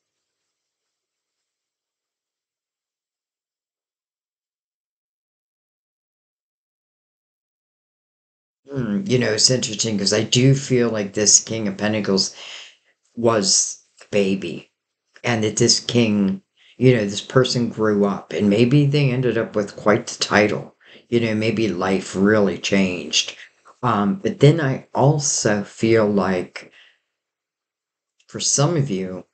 it's interesting because I do feel like this King of Pentacles was a baby, and that this king, this person grew up, and maybe they ended up with quite the title. Maybe life really changed. But then I also feel like for some of you,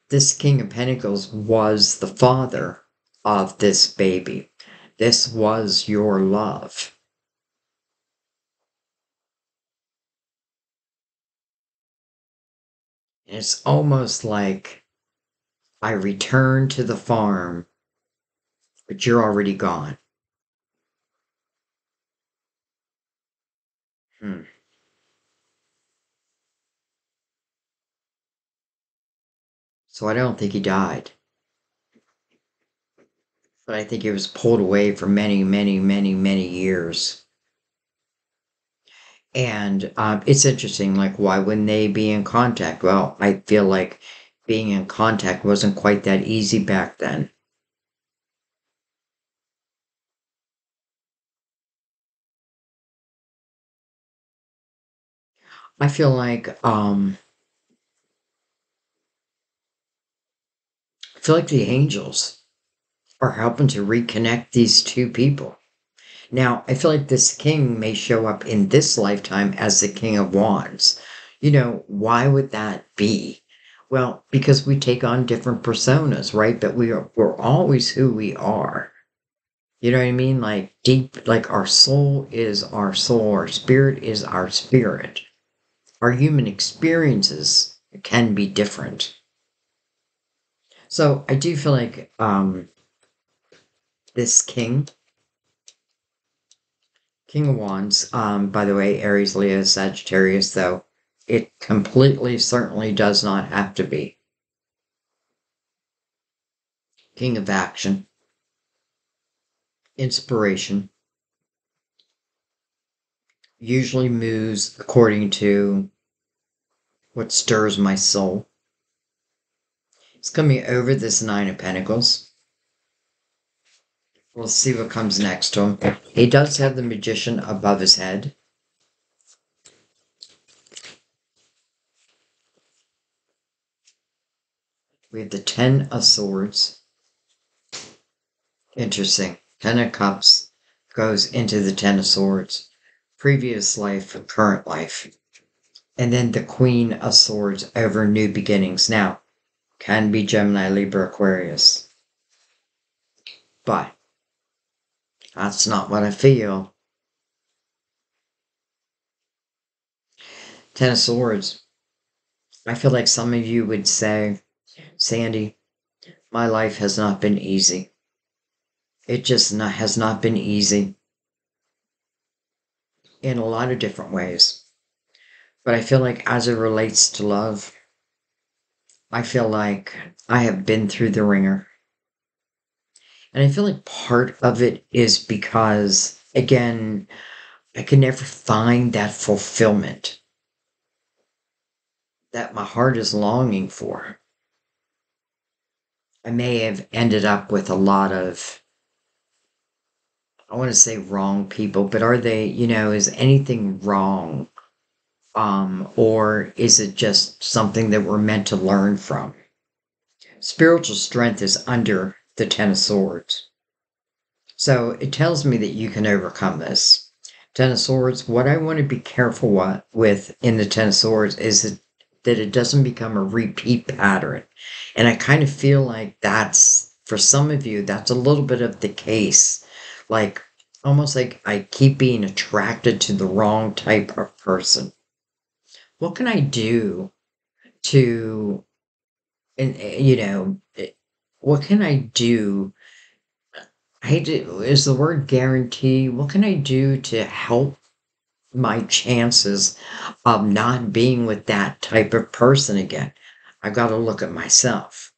this King of Pentacles was the father of this baby. This was your love. And it's almost like I returned to the farm, but you're already gone. Hmm. So I don't think he died. But I think he was pulled away for many, many, many, many years. And it's interesting, like, why wouldn't they be in contact? Well, I feel like being in contact wasn't quite that easy back then. I feel like the angels are helping to reconnect these two people. Now, I feel like this king may show up in this lifetime as the King of Wands. Why would that be? Well, because we take on different personas, right? But we're always who we are. You know what I mean? Like deep, like our soul is our soul, our spirit is our spirit. Our human experiences can be different. So I do feel like this King of Wands, by the way, Aries, Leo, Sagittarius, though, it completely certainly does not have to be. King of Action, inspiration, usually moves according to what stirs my soul. It's coming over this Nine of Pentacles. We'll see what comes next to him. He does have the Magician above his head. We have the Ten of Swords. Interesting. Ten of Cups goes into the Ten of Swords. Previous life, current life. And then the Queen of Swords over new beginnings. Now, can be Gemini, Libra, Aquarius. But that's not what I feel. Ten of Swords. I feel like some of you would say, Sandy, my life has not been easy. It just has not been easy in a lot of different ways. But I feel like as it relates to love, I feel like I have been through the ringer. And I feel like part of it is because, again, I can never find that fulfillment that my heart is longing for. I may have ended up with a lot of, I want to say wrong people, but are they, is anything wrong? Or is it just something that we're meant to learn from? Spiritual strength is under the Ten of Swords. So it tells me that you can overcome this. Ten of Swords, what I want to be careful with in the Ten of Swords is that it doesn't become a repeat pattern. And I kind of feel like that's, for some of you, that's a little bit of the case. Like, almost like I keep being attracted to the wrong type of person. What can I do to, and what can I do? I hate to, is the word guarantee? What can I do to help my chances of not being with that type of person again? I've got to look at myself.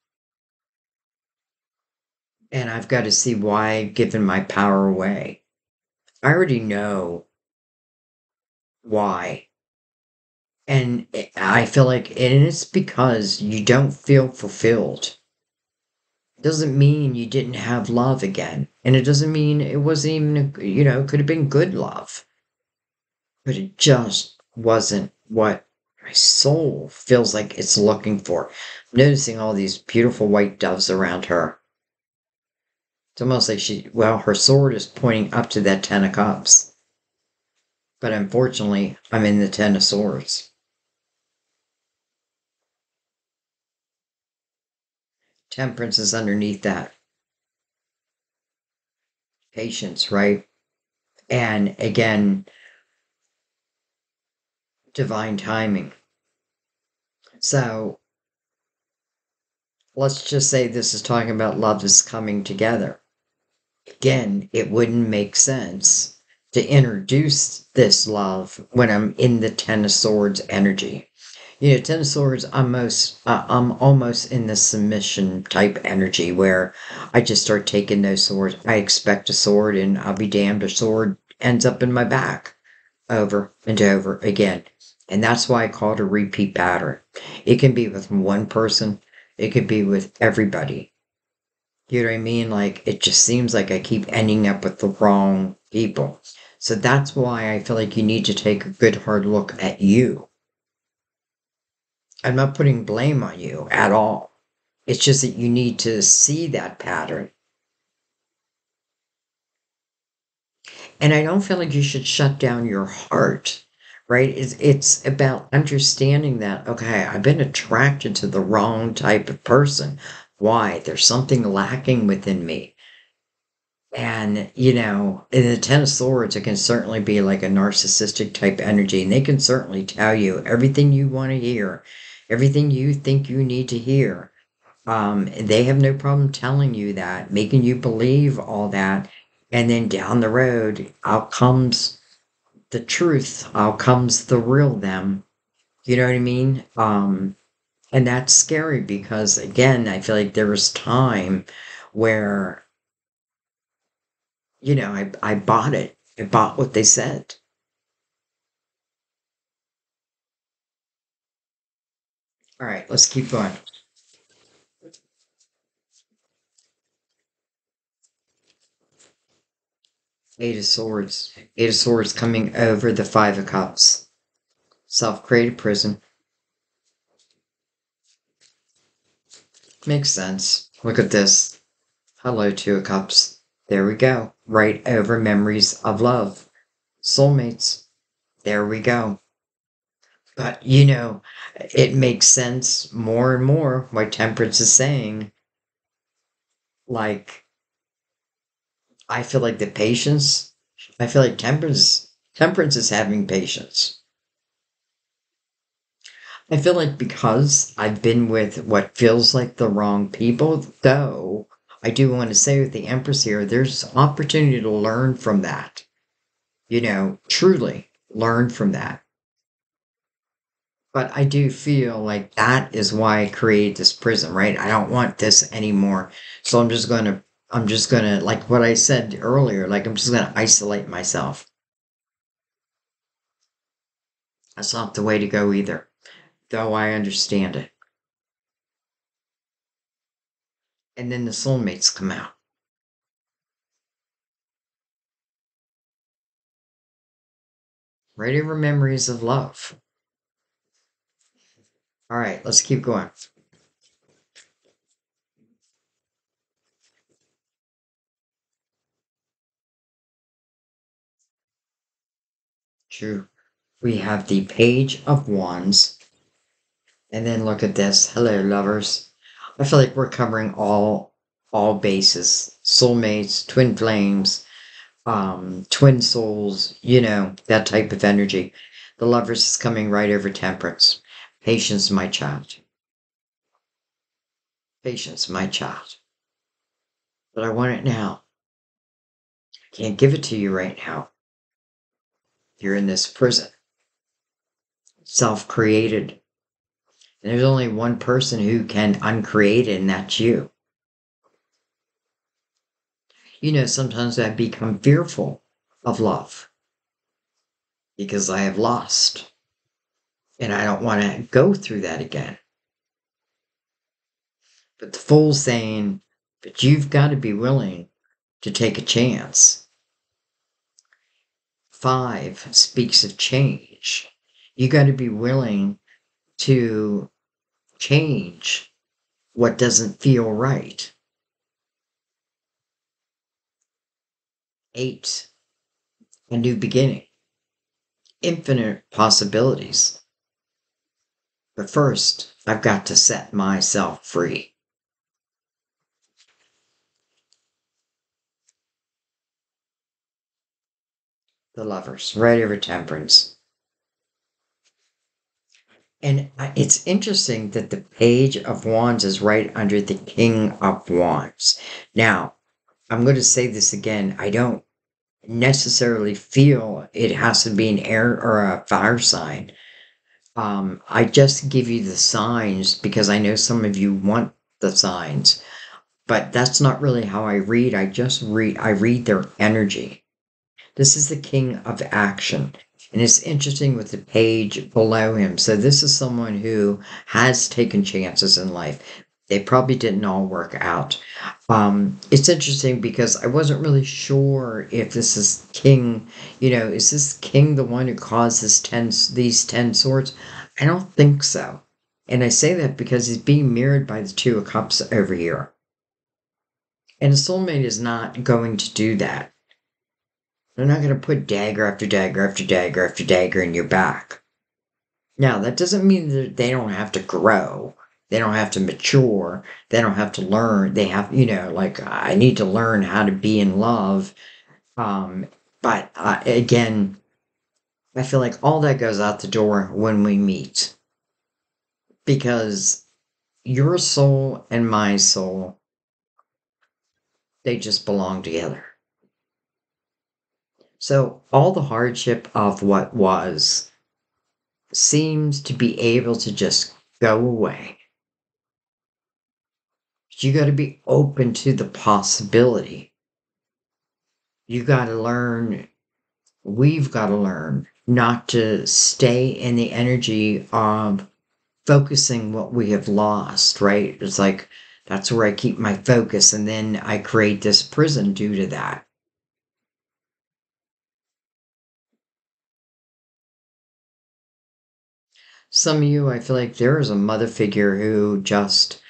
And I've got to see why I've given my power away. I already know why. And I feel like, and it's because you don't feel fulfilled. It doesn't mean you didn't have love again. And it doesn't mean it wasn't even, it could have been good love. But it just wasn't what my soul feels like it's looking for. I'm noticing all these beautiful white doves around her. It's almost like her sword is pointing up to that Ten of Cups. But unfortunately, I'm in the Ten of Swords. Temperance is underneath that. Patience, right? And again, divine timing. So let's just say this is talking about love is coming together. Again, it wouldn't make sense to introduce this love when I'm in the Ten of Swords energy. Ten of Swords, I'm almost in the submission type energy where I just start taking those swords. I expect a sword, and I'll be damned, a sword ends up in my back over and over again. And that's why I call it a repeat pattern. It can be with one person, it could be with everybody. You know what I mean? Like, it just seems like I keep ending up with the wrong people. So that's why I feel like you need to take a good hard look at you. I'm not putting blame on you at all. It's just that you need to see that pattern. And I don't feel like you should shut down your heart, right? It's about understanding that, okay, I've been attracted to the wrong type of person. Why? There's something lacking within me. And, in the Ten of Swords, it can certainly be like a narcissistic type energy, and they can certainly tell you everything you want to hear, everything you think you need to hear. They have no problem telling you that, making you believe all that. And then down the road, out comes the truth, out comes the real them. You know what I mean? And that's scary because, again, I feel like there was time where, I bought it. I bought what they said. All right, let's keep going. Eight of Swords. Eight of Swords coming over the Five of Cups. Self created prison. Makes sense. Look at this. Hello, Two of Cups. There we go. Right over memories of love. Soulmates. There we go. But, it makes sense more and more why Temperance is saying, like, I feel like the patience, I feel like Temperance is having patience. I feel like because I've been with what feels like the wrong people, though, I do want to say with the Empress here, there's opportunity to learn from that. Truly learn from that. But I do feel like that is why I created this prison, right? I don't want this anymore. So I'm just gonna, like what I said earlier, like I'm just gonna isolate myself. That's not the way to go either, though I understand it. And then the soulmates come out. Right over memories of love. All right, let's keep going. True. We have the Page of Wands. And then look at this. Hello, lovers. I feel like we're covering all bases. Soulmates, twin flames, twin souls, that type of energy. The lovers is coming right over temperance. Patience, my child. Patience, my child. But I want it now. I can't give it to you right now. You're in this prison. Self-created. And there's only one person who can uncreate it, and that's you. Sometimes I become fearful of love because I have lost. And I don't want to go through that again. But the fool's saying, but you've got to be willing to take a chance. Five speaks of change. You got to be willing to change what doesn't feel right. Eight, a new beginning. Infinite possibilities. But first, I've got to set myself free. The lovers, right over temperance. And it's interesting that the Page of Wands is right under the King of Wands. Now, I'm going to say this again. I don't necessarily feel it has to be an air or a fire sign. I just give you the signs because I know some of you want the signs, but that's not really how I read. I read their energy. This is the king of action. And it's interesting with the page below him. So this is someone who has taken chances in life. They probably didn't all work out. It's interesting because I wasn't really sure if this is king, is this king the one who caused these 10 swords? I don't think so. And I say that because he's being mirrored by the two of cups over here. And a soulmate is not going to do that. They're not going to put dagger after dagger after dagger after dagger in your back. Now, that doesn't mean that they don't have to grow. They don't have to mature. They don't have to learn. They have, like, I need to learn how to be in love. But again, I feel like all that goes out the door when we meet. Because your soul and my soul, they just belong together. So all the hardship of what was seems to be able to just go away. But you got to be open to the possibility. You got to learn, we've got to learn not to stay in the energy of focusing what we have lost, right? It's like that's where I keep my focus, and then I create this prison due to that. Some of you, I feel like there is a mother figure who just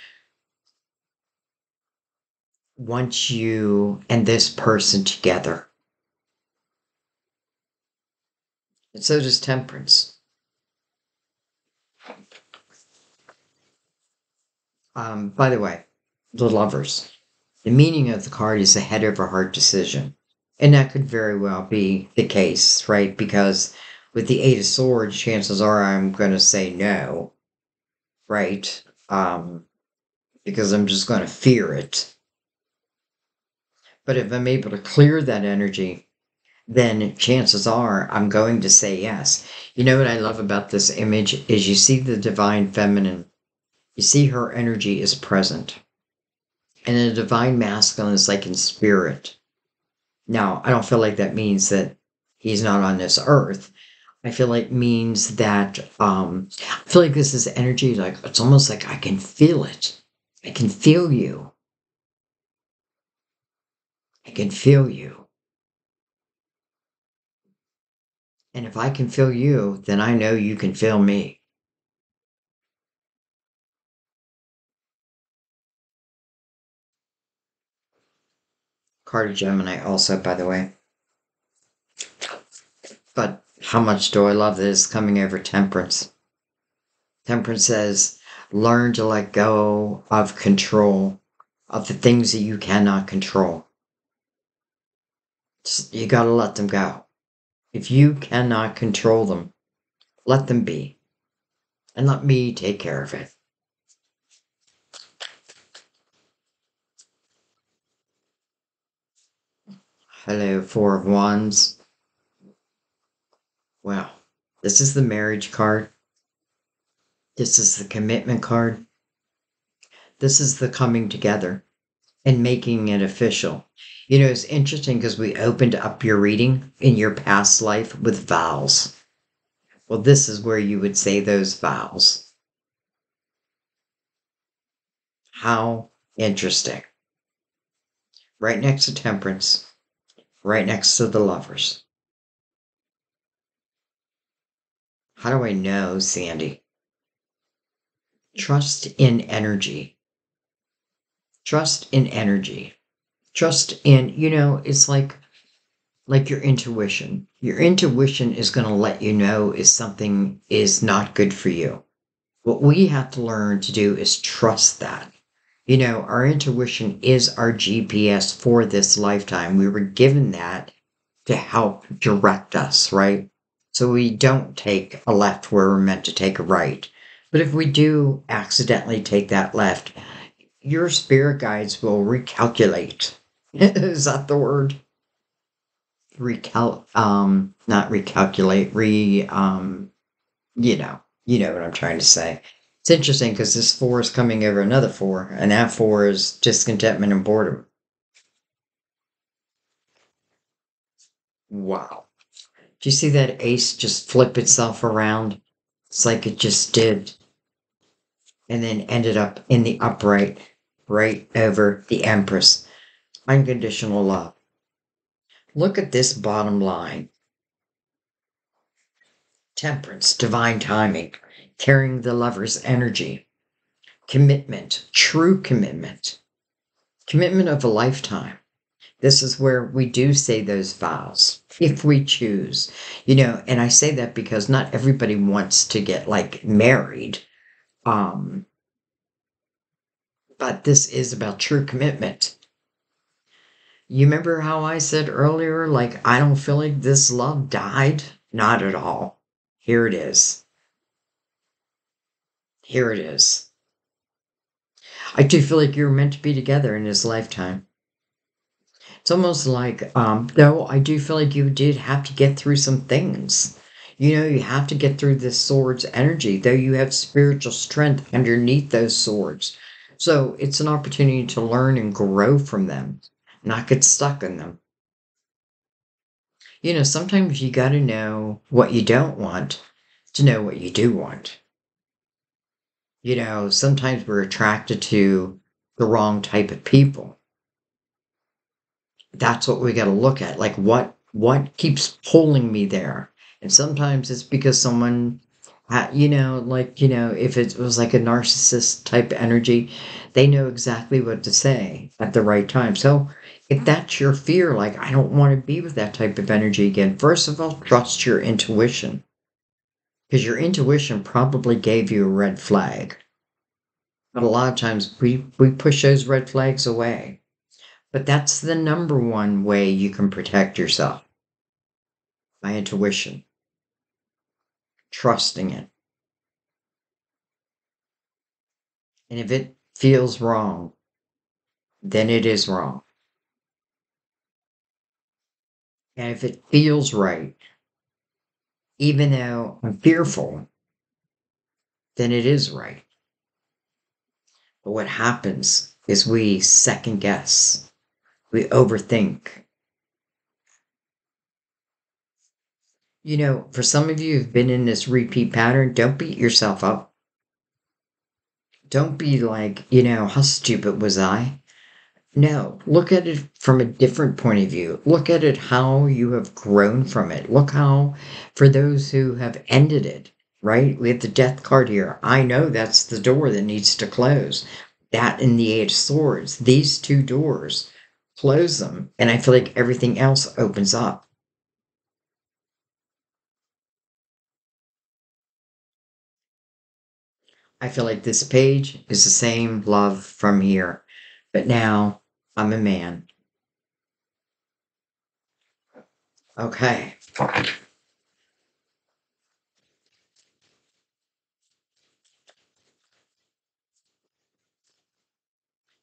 wants you and this person together. And so does temperance. By the way, the lovers. The meaning of the card is a head over heart decision. And that could very well be the case, right? Because with the Eight of Swords, chances are I'm going to say no, right? Because I'm just going to fear it. But if I'm able to clear that energy, then chances are I'm going to say yes. You know what I love about this image is you see the divine feminine. You see her energy is present. And the divine masculine is like in spirit. Now, I don't feel like that means that he's not on this earth. I feel like means that I feel like this is energy, like it's almost like I can feel it. I can feel you. I can feel you. And if I can feel you, then I know you can feel me. Card of Gemini also, by the way. But how much do I love this coming over Temperance? Temperance says, learn to let go of control of the things that you cannot control. You got to let them go. If you cannot control them, let them be. And let me take care of it. Hello, Four of Wands. Well, this is the marriage card. This is the commitment card. This is the coming together and making it official. It's interesting because we opened up your reading in your past life with vows. Well, this is where you would say those vows. How interesting. Right next to Temperance, right next to the Lovers. How do I know, Sandy? Trust in energy. Trust in energy. Trust in, it's like your intuition. Your intuition is going to let you know if something is not good for you. What we have to learn to do is trust that. Our intuition is our GPS for this lifetime. We were given that to help direct us, right? So we don't take a left where we're meant to take a right. But if we do accidentally take that left, your spirit guides will recalculate. Is that the word? Not recalculate, you know. You know what I'm trying to say. It's interesting because this four is coming over another four, and that four is discontentment and boredom. Wow. Do you see that ace just flip itself around? It's like it just did, and then ended up in the upright, right over the Empress. Unconditional love. Look at this bottom line. Temperance, divine timing, carrying the lover's energy, commitment, true commitment, commitment of a lifetime. This is where we do say those vows if we choose, and I say that because not everybody wants to get like married. Um, but this is about true commitment. You remember how I said earlier, like, I don't feel like this love died? Not at all. Here it is. Here it is. I do feel like you were meant to be together in this lifetime. It's almost like, though, I do feel like you did have to get through some things. You have to get through this sword's energy, though you have spiritual strength underneath those swords. So it's an opportunity to learn and grow from them, not get stuck in them. Sometimes you got to know what you don't want to know what you do want. Sometimes we're attracted to the wrong type of people. That's what we got to look at. Like what keeps pulling me there? And sometimes it's because someone if it was like a narcissist type energy, they know exactly what to say at the right time. So if that's your fear, like, I don't want to be with that type of energy again, first of all, trust your intuition. Because your intuition probably gave you a red flag. But a lot of times we push those red flags away. But that's the number one way you can protect yourself. By intuition. Trusting it. And if it feels wrong, then it is wrong. And if it feels right, even though I'm fearful, then it is right. But what happens is we second guess, we overthink. For some of you who've been in this repeat pattern, don't beat yourself up. Don't be like, how stupid was I? No, look at it from a different point of view. Look at it how you have grown from it. Look how, for those who have ended it, right? We have the death card here. I know that's the door that needs to close. That and the Eight of Swords. These two doors, close them. And I feel like everything else opens up. I feel like this page is the same love from here. But now I'm a man. Okay.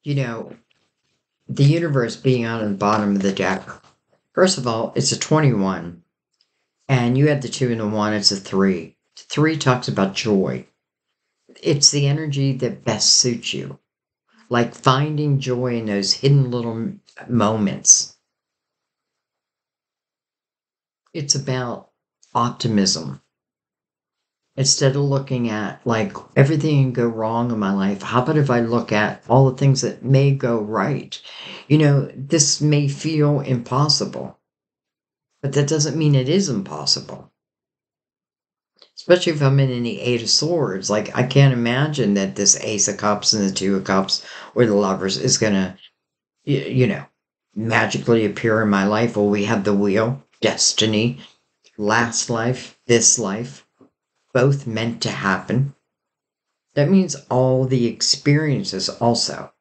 You know, the universe being on the bottom of the deck. First of all, it's a 21, and you had the 2 and the 1, it's a 3. 3 talks about joy. It's the energy that best suits you, like finding joy in those hidden little moments. It's about optimism. Instead of looking at like everything can go wrong in my life, how about if I look at all the things that may go right? This may feel impossible, but that doesn't mean it is impossible. Especially if I'm in the Eight of Swords. Like, I can't imagine that this Ace of Cups and the Two of Cups or the Lovers is going to, magically appear in my life. Well, we have the Wheel, Destiny, Last Life, This Life, both meant to happen. That means all the experiences also.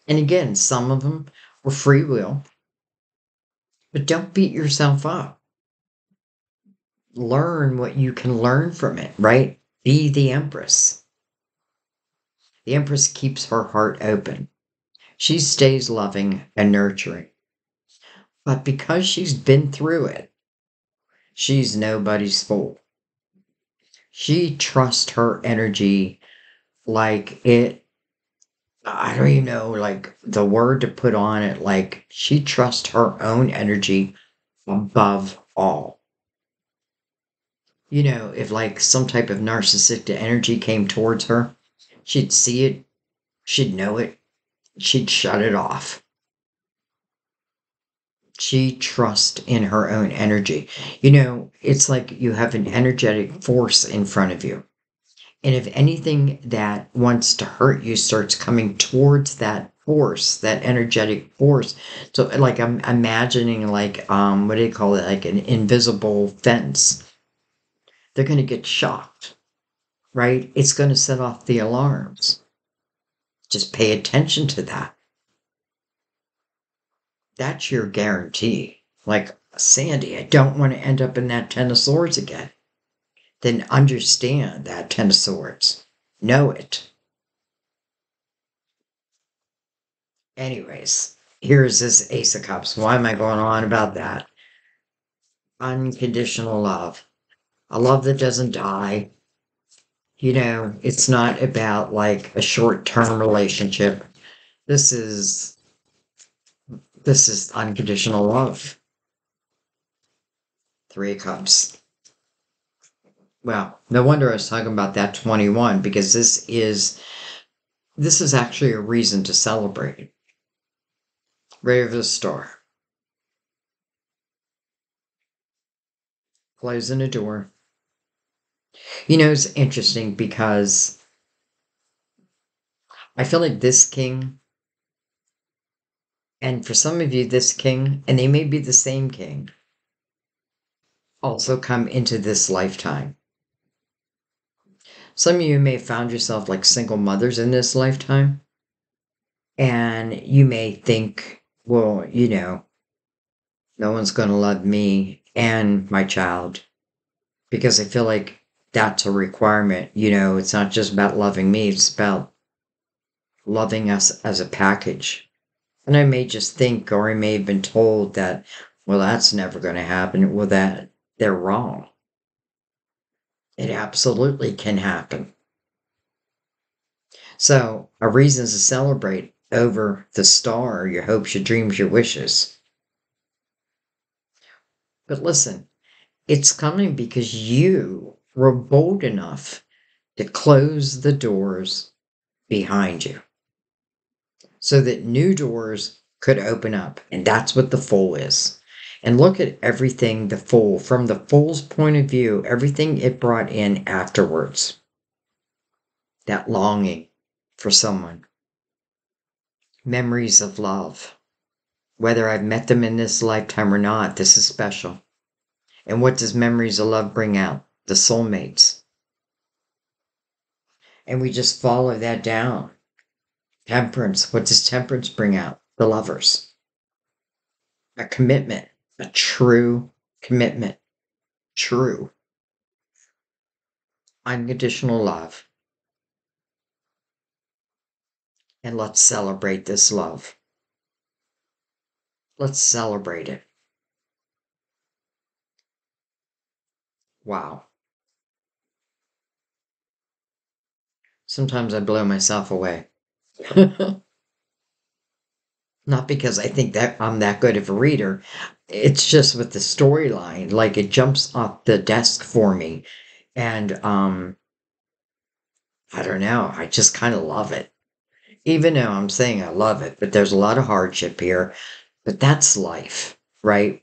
And again, some of them were free will, but don't beat yourself up. Learn what you can learn from it, right? Be the Empress. The Empress keeps her heart open. She stays loving and nurturing. But because she's been through it, she's nobody's fool. She trusts her energy like it, I don't even know, like the word to put on it. Like she trusts her own energy above all. If like some type of narcissistic energy came towards her, she'd see it, she'd know it, she'd shut it off. She trusts in her own energy. It's like you have an energetic force in front of you. And if anything that wants to hurt you starts coming towards that force, that energetic force, so like I'm imagining like what do you call it? Like an invisible fence. They're going to get shocked, right? It's going to set off the alarms. Just pay attention to that. That's your guarantee. Like, Sandy, I don't want to end up in that Ten of Swords again. Then understand that Ten of Swords. Know it. Anyways, here's this Ace of Cups. Why am I going on about that? Unconditional love. A love that doesn't die. It's not about like a short-term relationship. This is this is unconditional love. Three of Cups. Well, no wonder I was talking about that 21 because this is actually a reason to celebrate. Ray of the Star. Closing a door. It's interesting because I feel like this king, and for some of you, this king, and they may be the same king, also come into this lifetime. Some of you may have found yourself like single mothers in this lifetime, and you may think, well, no one's going to love me and my child because I feel like that's a requirement. It's not just about loving me, it's about loving us as a package. And I may just think, or I may have been told that, well, that's never going to happen. Well, that they're wrong. It absolutely can happen. So, a reason to celebrate over the star, your hopes, your dreams, your wishes. But listen, it's coming because you were bold enough to close the doors behind you so that new doors could open up. And that's what the Fool is. And look at everything the Fool, from the Fool's point of view, everything it brought in afterwards. That longing for someone. Memories of love. Whether I've met them in this lifetime or not, this is special. And what does memories of love bring out? The soulmates. And we just follow that down. Temperance. What does temperance bring out? The lovers. A commitment. A true commitment. True. Unconditional love. And let's celebrate this love. Let's celebrate it. Wow. Sometimes I blow myself away. Not because I think that I'm that good of a reader. It's just with the storyline, like it jumps off the desk for me. And I don't know, I just kind of love it. Even though I'm saying I love it, but there's a lot of hardship here. But that's life, right?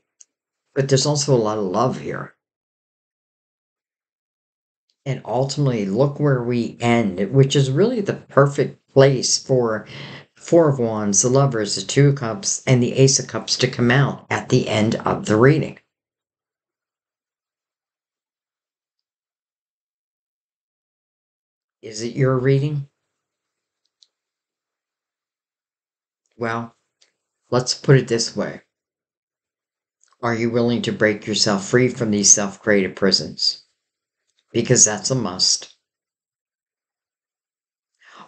But there's also a lot of love here. And ultimately, look where we end, which is really the perfect place for Four of Wands, the Lovers, the Two of Cups, and the Ace of Cups to come out at the end of the reading. Is it your reading? Well, let's put it this way. Are you willing to break yourself free from these self-created prisons? Because that's a must.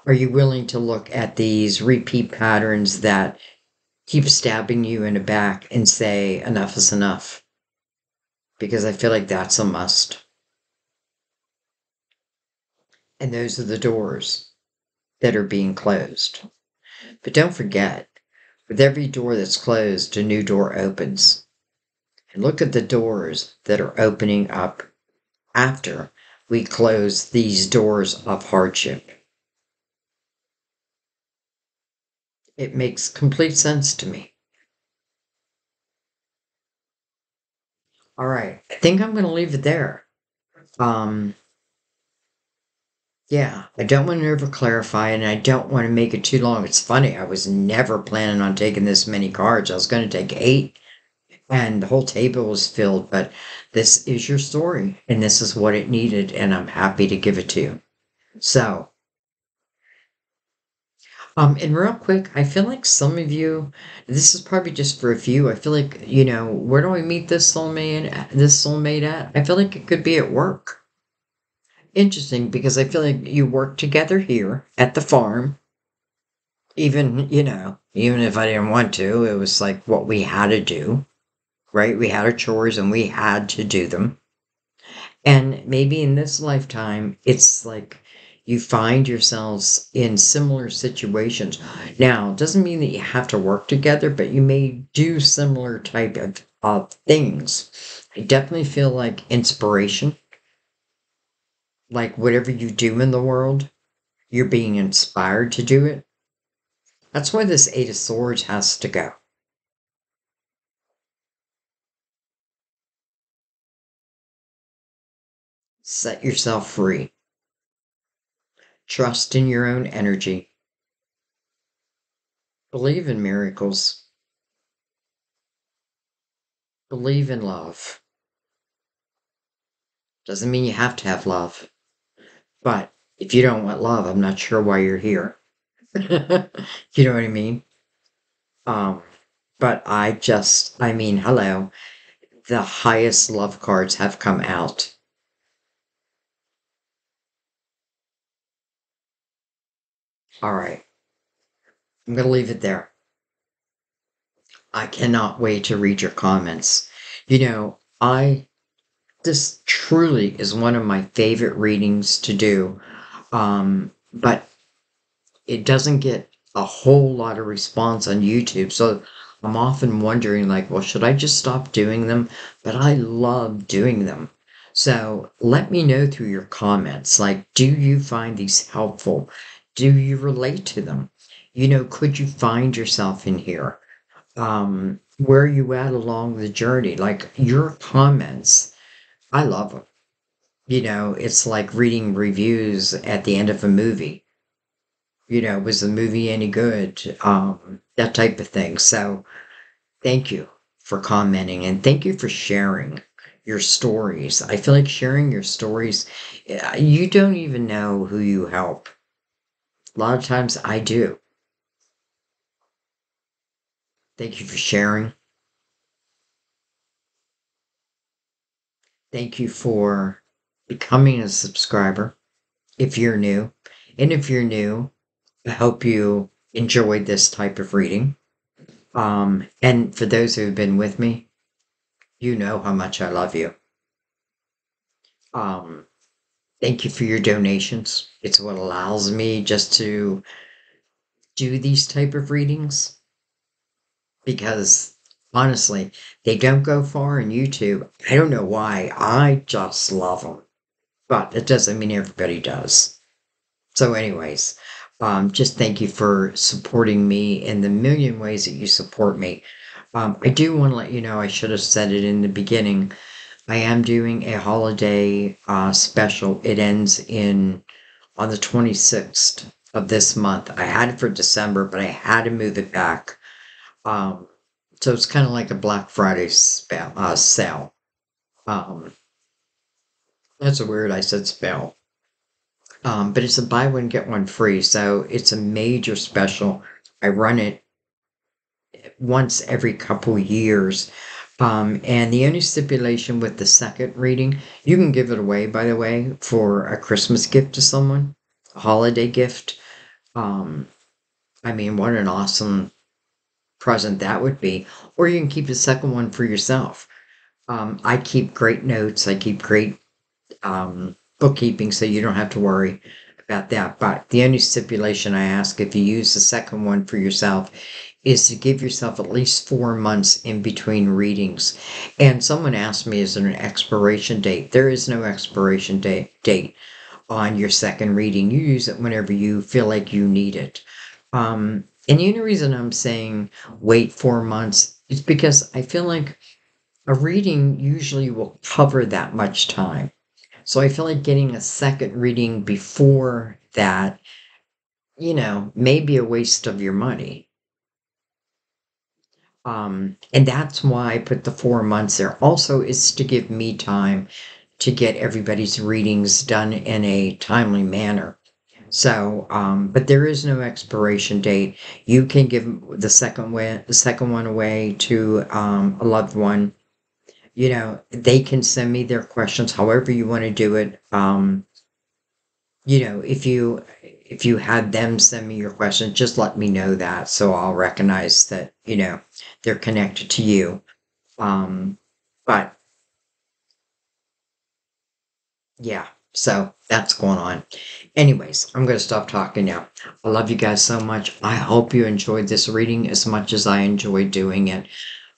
Are you willing to look at these repeat patterns that keep stabbing you in the back and say, enough is enough? Because I feel like that's a must. And those are the doors that are being closed. But don't forget, with every door that's closed, a new door opens. And look at the doors that are opening up after we close these doors of hardship. It makes complete sense to me. All right. I think I'm going to leave it there. Um, yeah, I don't want to over clarify and I don't want to make it too long. It's funny. I was never planning on taking this many cards. I was going to take 8 and the whole table was filled, but this is your story and this is what it needed. And I'm happy to give it to you. So, and real quick, I feel like some of you, this is probably just for a few. I feel like, where do I meet this soulmate at? I feel like it could be at work. Interesting because I feel like you work together here at the farm. Even if I didn't want to, it was like what we had to do, right? We had our chores and we had to do them. And maybe in this lifetime, it's like you find yourselves in similar situations. Now, it doesn't mean that you have to work together, but you may do similar type of things. I definitely feel like inspiration, like whatever you do in the world, you're being inspired to do it. That's why this Eight of Swords has to go. Set yourself free. Trust in your own energy. Believe in miracles. Believe in love. Doesn't mean you have to have love. But if you don't want love, I'm not sure why you're here. You know what I mean? Um, but hello. The highest love cards have come out. All right. I'm going to leave it there. I cannot wait to read your comments. This truly is one of my favorite readings to do. But it doesn't get a whole lot of response on YouTube. So I'm often wondering, like, well, should I just stop doing them? But I love doing them. So let me know through your comments, like, do you find these helpful? Do you relate to them? Could you find yourself in here? Where are you at along the journey? Like your comments, I love them. It's like reading reviews at the end of a movie. Was the movie any good? That type of thing. So thank you for commenting and thank you for sharing your stories. I feel like sharing your stories, you don't even know who you help. A lot of times I do. Thank you for sharing. Thank you for becoming a subscriber if you're new. And if you're new, I hope you enjoyed this type of reading. And for those who have been with me, you know how much I love you. Um, Thank you for your donations. It's what allows me just to do these type of readings because honestly, they don't go far on YouTube. I don't know why. I just love them, but it doesn't mean everybody does. So, anyways, just thank you for supporting me in the million ways that you support me. I do want to let you know, I should have said it in the beginning. I am doing a holiday special. It ends on the 26th of this month. I had it for December, but I had to move it back. Um, so it's kind of like a Black Friday sale. Um, that's a weird I said spell. But it's a buy one, get one free. So it's a major special. I run it once every couple years. And the only stipulation with the second reading, you can give it away, by the way, for a Christmas gift to someone, a holiday gift. Um, what an awesome present that would be. Or you can keep the second one for yourself. I keep great notes. I keep great bookkeeping, so you don't have to worry. about that. But the only stipulation I ask if you use the second one for yourself is to give yourself at least 4 months in between readings. And someone asked me, is there an expiration date? There is no expiration date on your second reading. You use it whenever you feel like you need it. And the only reason I'm saying wait 4 months is because I feel like a reading usually will cover that much time. So I feel like getting a second reading before that, may be a waste of your money. And that's why I put the 4 months there. Also, it's to give me time to get everybody's readings done in a timely manner. So, but there is no expiration date. You can give the second one away to a loved one. They can send me their questions, however you want to do it. If you had them send me your questions, just let me know that so I'll recognize that, they're connected to you. But yeah, so that's going on. Anyways, I'm going to stop talking now. I love you guys so much. I hope you enjoyed this reading as much as I enjoyed doing it.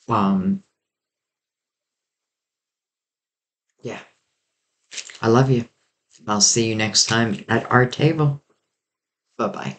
Um, yeah, I love you. I'll see you next time at our table. Bye bye.